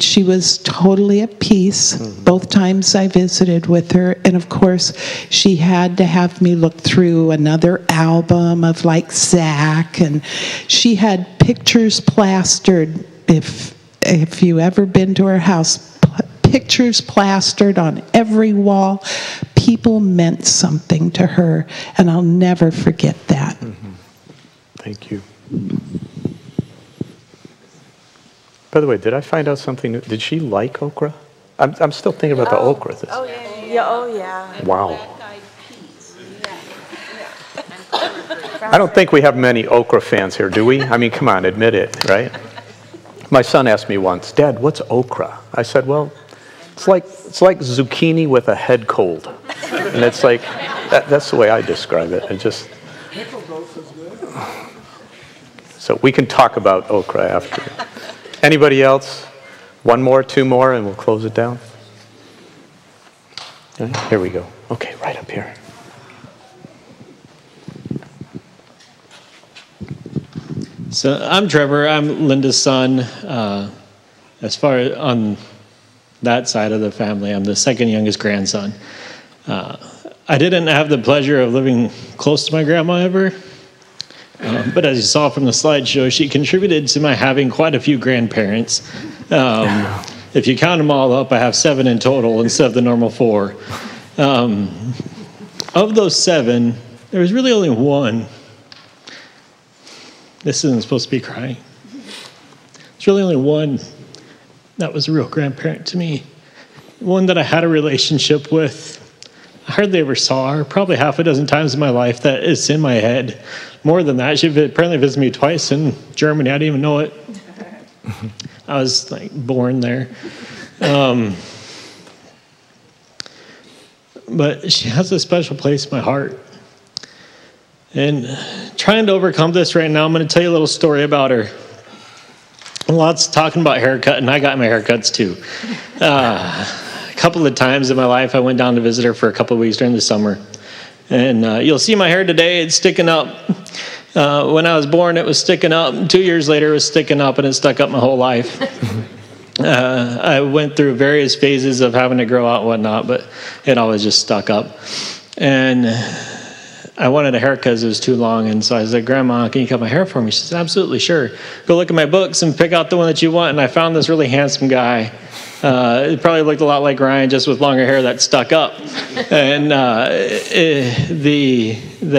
Speaker 16: she was totally at peace both times I visited with her. And of course, she had to have me look through another album of like Zach, and she had pictures plastered. If you ever been to her house, pictures plastered on every wall. People meant something to her, and I'll never forget that.
Speaker 4: Thank you. By the way, did I find out something new? Did she like okra? I'm still thinking about the okra.
Speaker 17: Oh, yeah. Oh, yeah.
Speaker 4: Wow. I don't think we have many okra fans here, do we? I mean, come on, admit it, right? My son asked me once, Dad, what's okra? I said, well, it's like zucchini with a head cold. And it's like, that's the way I describe it. So we can talk about okra after. Anybody else? One more, two more, and we'll close it down. Okay, here we go. Okay, right up here.
Speaker 8: So I'm Trevor. I'm Linda's son. As far as on that side of the family, I'm the second youngest grandson. I didn't have the pleasure of living close to my grandma ever. But as you saw from the slideshow, she contributed to my having quite a few grandparents. If you count them all up, I have 7 in total instead of the normal 4. Of those 7, there was really only one. This isn't supposed to be crying. There's really only one that was a real grandparent to me. One that I had a relationship with. I hardly ever saw her, probably half a dozen times in my life that it's in my head. More than that, she apparently visited me twice in Germany. I didn't even know it. I was like born there. But she has a special place in my heart. And trying to overcome this right now, I'm going to tell you a little story about her. Lots talking about haircut, and I got my haircuts too. A couple of times in my life, I went down to visit her for a couple of weeks during the summer. And you'll see my hair today, it's sticking up. When I was born, it was sticking up. 2 years later, it was sticking up, and it stuck up my whole life. I went through various phases of having to grow out and whatnot, but it always just stuck up. And I wanted a haircut because it was too long, and so I said, Grandma, can you cut my hair for me? She said, absolutely, sure. Go look at my books and pick out the one that you want. And I found this really handsome guy. It probably looked a lot like Ryan, just with longer hair that stuck up. And the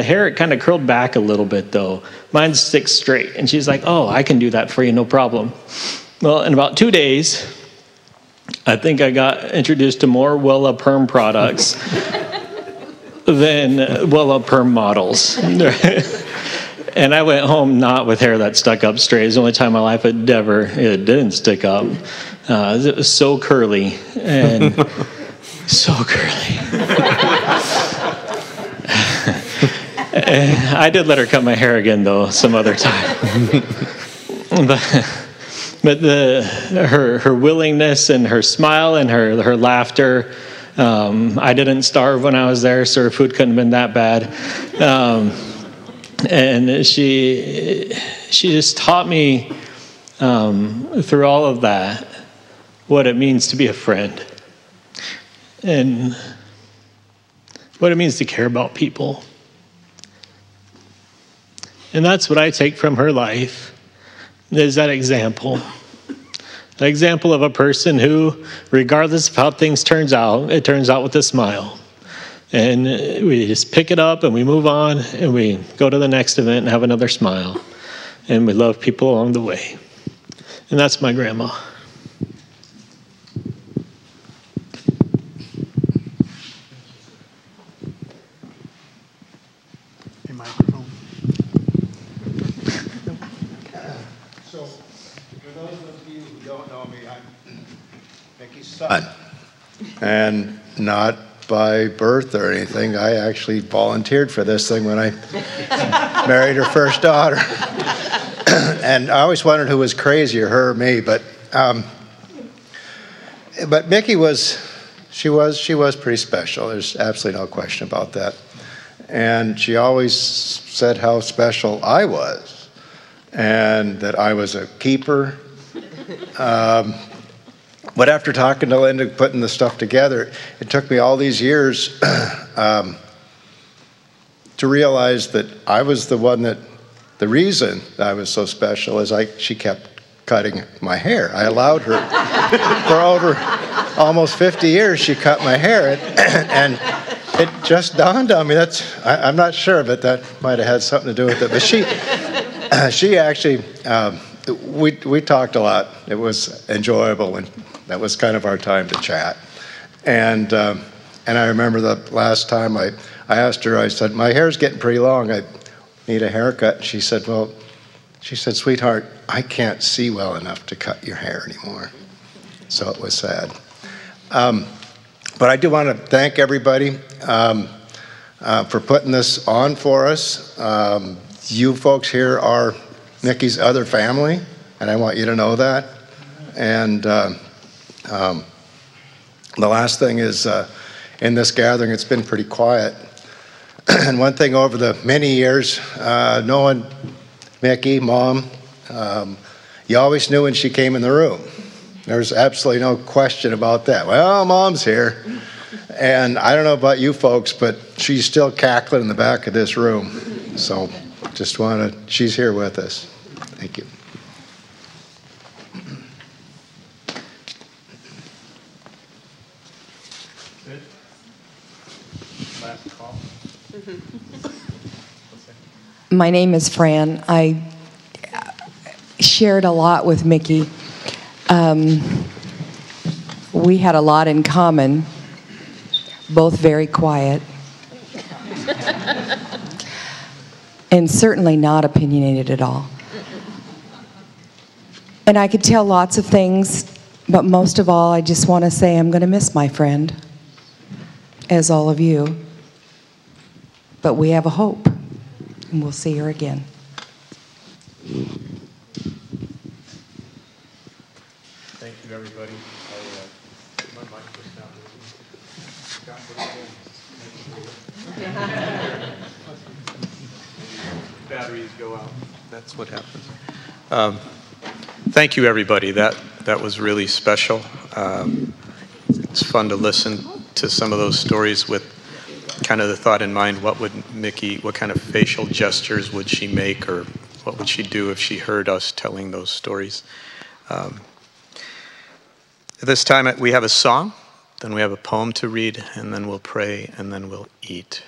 Speaker 8: hair, it kind of curled back a little bit, though. Mine sticks straight. And she's like, oh, I can do that for you, no problem. Well, in about 2 days, I think I got introduced to more Wella Perm products than Wella Perm models. And I went home not with hair that stuck up straight. It was the only time in my life it didn't stick up. It was so curly and so curly. I did let her cut my hair again, though, some other time. But her willingness and her smile and her laughter. I didn't starve when I was there, so her food couldn't have been that bad. And she just taught me through all of that what it means to be a friend and what it means to care about people. And that's what I take from her life, is that example. The example of a person who, regardless of how things turns out, it turns out with a smile. And we just pick it up and we move on and we go to the next event and have another smile. And we love people along the way. And that's my grandma.
Speaker 18: For those of you who don't know me, I'm Mickie's son. And not by birth or anything. I actually volunteered for this thing when I married her first daughter. And I always wondered who was crazier, her or me. But Mickie was pretty special. There's absolutely no question about that. And she always said how special I was, and that I was a keeper. But after talking to Linda, putting the stuff together, it took me all these years to realize that I was the one the reason I was so special is she kept cutting my hair. I allowed her for over almost 50 years. She cut my hair, and it just dawned on me. I'm not sure, but that might have had something to do with it. But she actually, we talked a lot. It was enjoyable, and that was kind of our time to chat. And I remember the last time I asked her, I said, my hair's getting pretty long. I need a haircut. And she said, sweetheart, I can't see well enough to cut your hair anymore. So it was sad. But I do want to thank everybody for putting this on for us. You folks here are Mickie's other family, and I want you to know that. And the last thing is, in this gathering, it's been pretty quiet. And one thing over the many years, knowing Mickie, Mom, you always knew when she came in the room. There's absolutely no question about that. Well, Mom's here. And I don't know about you folks, but she's still cackling in the back of this room. So she's here with us. Thank you.
Speaker 4: Last call.
Speaker 19: My name is Fran. I shared a lot with Mickie. We had a lot in common, both very quiet, and certainly not opinionated at all. And I could tell lots of things, but most of all, I just want to say I'm going to miss my friend, as all of you. But we have a hope, and we'll see her again.
Speaker 4: Thank you, everybody. My mic was not working. Batteries go out. That's what happens. Thank you, everybody. That was really special. It's fun to listen to some of those stories with kind of the thought in mind, what kind of facial gestures would she make, or what would she do if she heard us telling those stories? At this time, we have a song, then we have a poem to read, and then we'll pray, and then we'll eat.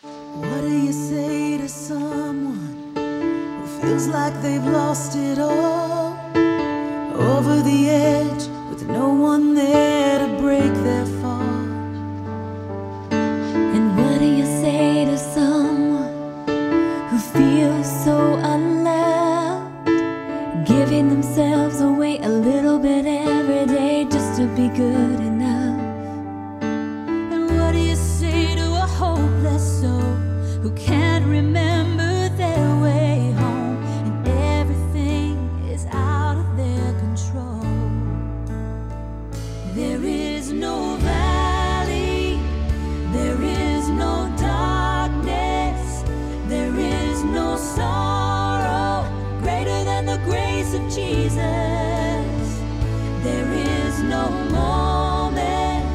Speaker 6: What do you say to someone who feels like they've lost it all? Over the edge with no one there to break their fall.
Speaker 5: And what do you say to someone who feels so unloved, giving themselves away a little bit every day just to be good enough?
Speaker 6: And what do you say to a hopeless soul who can't remember their way home, and everything is out of their control? There is no valley, there is no darkness, there is no sorrow greater than the grace of Jesus. There is no moment,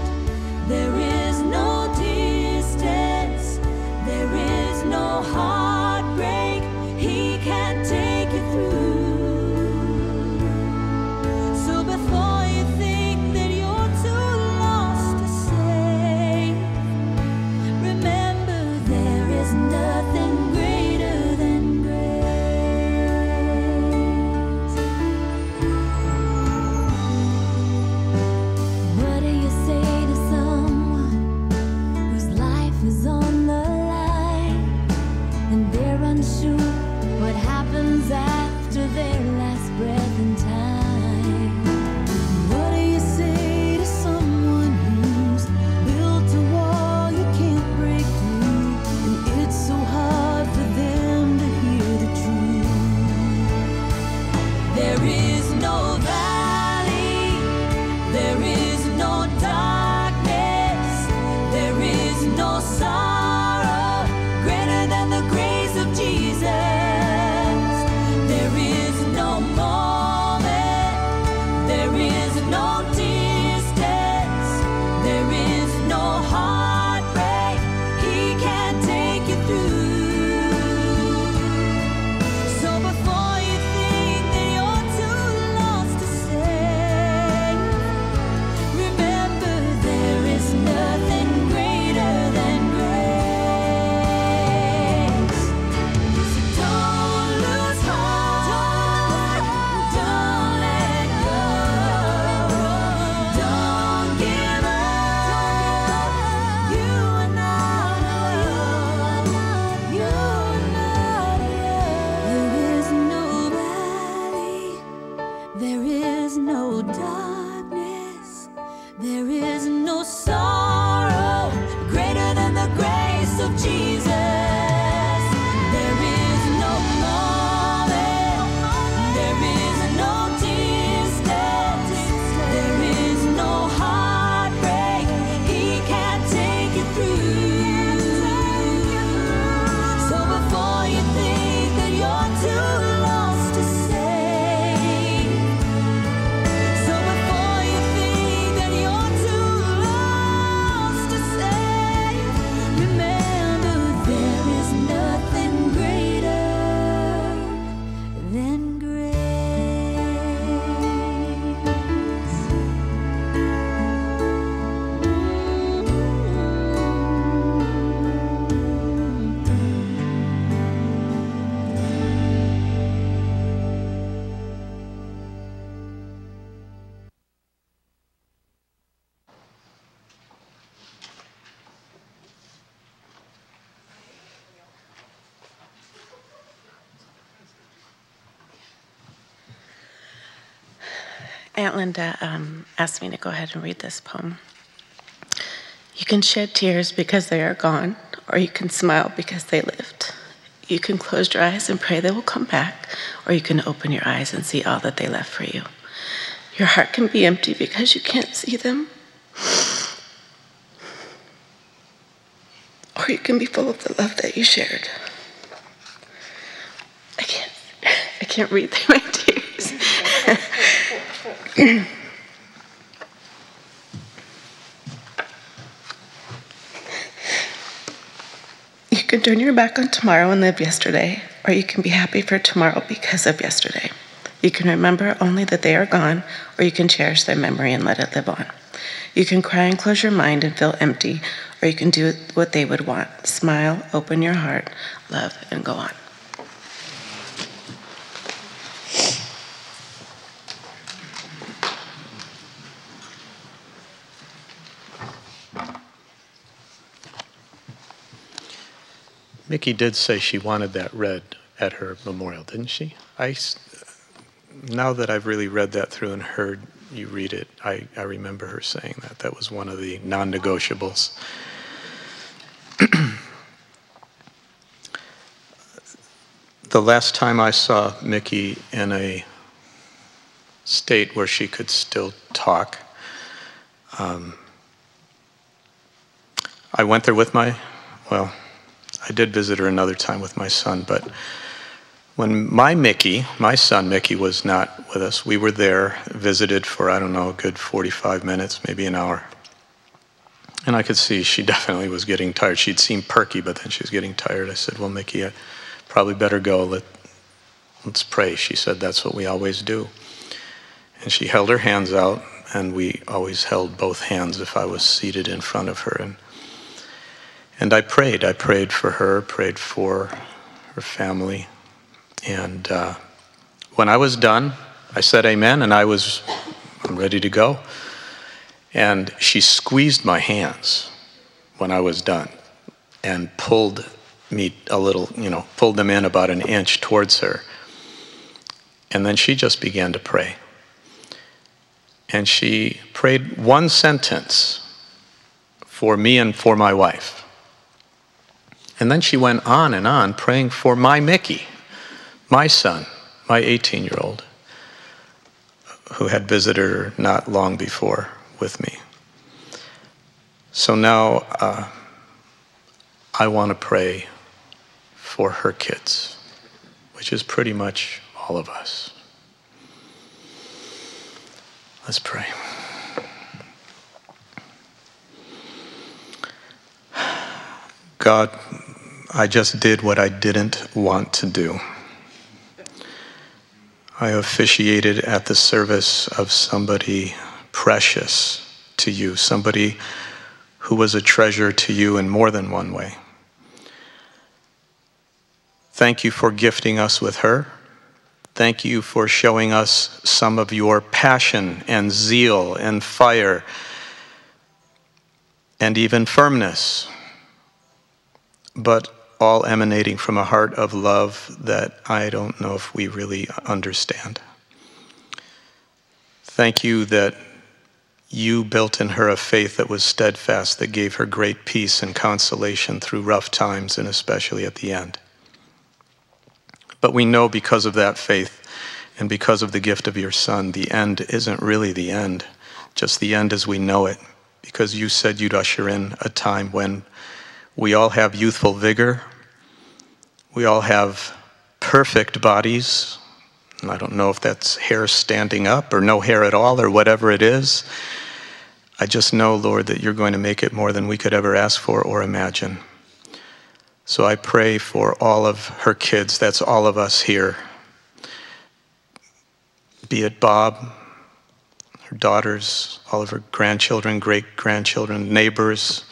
Speaker 6: there is no distance, there is no heartbreak He can't take you through. So before you think that you're too lost to save, remember there is nothing greater than grace.
Speaker 15: Aunt Linda asked me to go ahead and read this poem. You can shed tears because they are gone, or you can smile because they lived. You can close your eyes and pray they will come back, or you can open your eyes and see all that they left for you. Your heart can be empty because you can't see them, or you can be full of the love that you shared. I can't read through my tears. You can turn your back on tomorrow and live yesterday, or you can be happy for tomorrow because of yesterday. You can remember only that they are gone, or you can cherish their memory and let it live on. You can cry and close your mind and feel empty, or you can do what they would want. Smile, open your heart, love, and go on.
Speaker 4: Mickie did say she wanted that read at her memorial, didn't she? Now that I've really read that through and heard you read it, I remember her saying that. That was one of the non-negotiables. The last time I saw Mickie in a state where she could still talk, I went there with I did visit her another time with my son, but when my son Mickie was not with us, we were there, visited for, I don't know, a good 45 minutes, maybe an hour. And I could see she definitely was getting tired. She'd seemed perky, but then she was getting tired. I said, well, Mickie, I probably better go. Let's pray. She said, that's what we always do. And she held her hands out, and we always held both hands if I was seated in front of her. And I prayed. I prayed for her, prayed for her family. And when I was done, I said amen, and I'm ready to go. And she squeezed my hands when I was done and pulled me a little, pulled them in about an inch towards her. And then she just began to pray. And she prayed one sentence for me and for my wife. And then she went on praying for my Mickie, my son, my 18-year-old, who had visited her not long before with me. So now I want to pray for her kids, which is pretty much all of us. Let's pray. God, I just did what I didn't want to do. I officiated at the service of somebody precious to you, somebody who was a treasure to you in more than one way. Thank you for gifting us with her. Thank you for showing us some of your passion and zeal and fire and even firmness, but all emanating from a heart of love that I don't know if we really understand. Thank you that you built in her a faith that was steadfast, that gave her great peace and consolation through rough times, and especially at the end. But we know because of that faith and because of the gift of your Son, the end isn't really the end, just the end as we know it, because you said you'd usher in a time when we all have youthful vigor, we all have perfect bodies, and I don't know if that's hair standing up or no hair at all or whatever it is. I just know, Lord, that you're going to make it more than we could ever ask for or imagine. So I pray for all of her kids, that's all of us here. Be it Bob, her daughters, all of her grandchildren, great-grandchildren, neighbors,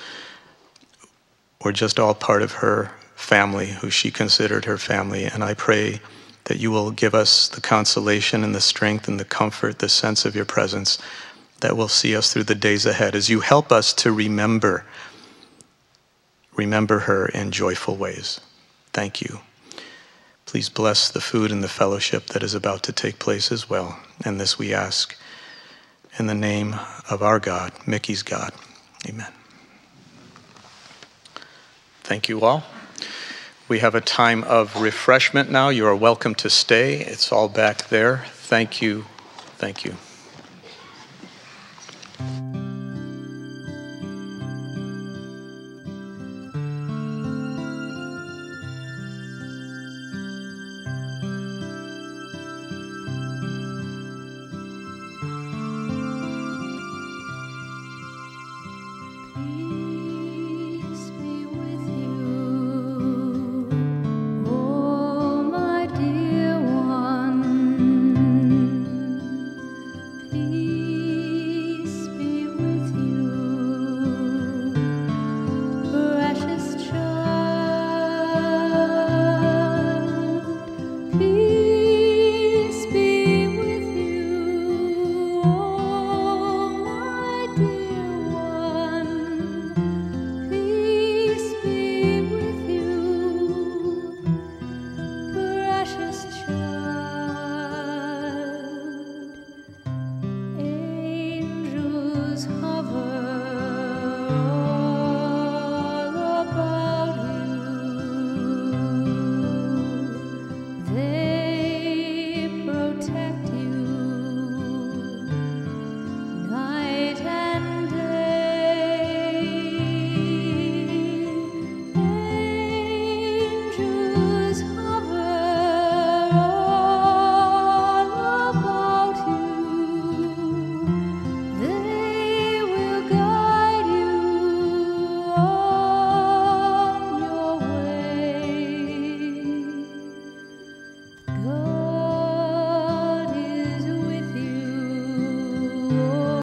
Speaker 4: or just all part of her family, who she considered her family. And I pray that you will give us the consolation and the strength and the comfort, the sense of your presence that will see us through the days ahead as you help us to remember her in joyful ways. Thank you. Please bless the food and the fellowship that is about to take place as well. And this we ask in the name of our God, Mickie's God. Amen. Thank you all. We have a time of refreshment now. You are welcome to stay. It's all back there. Thank you. Thank you.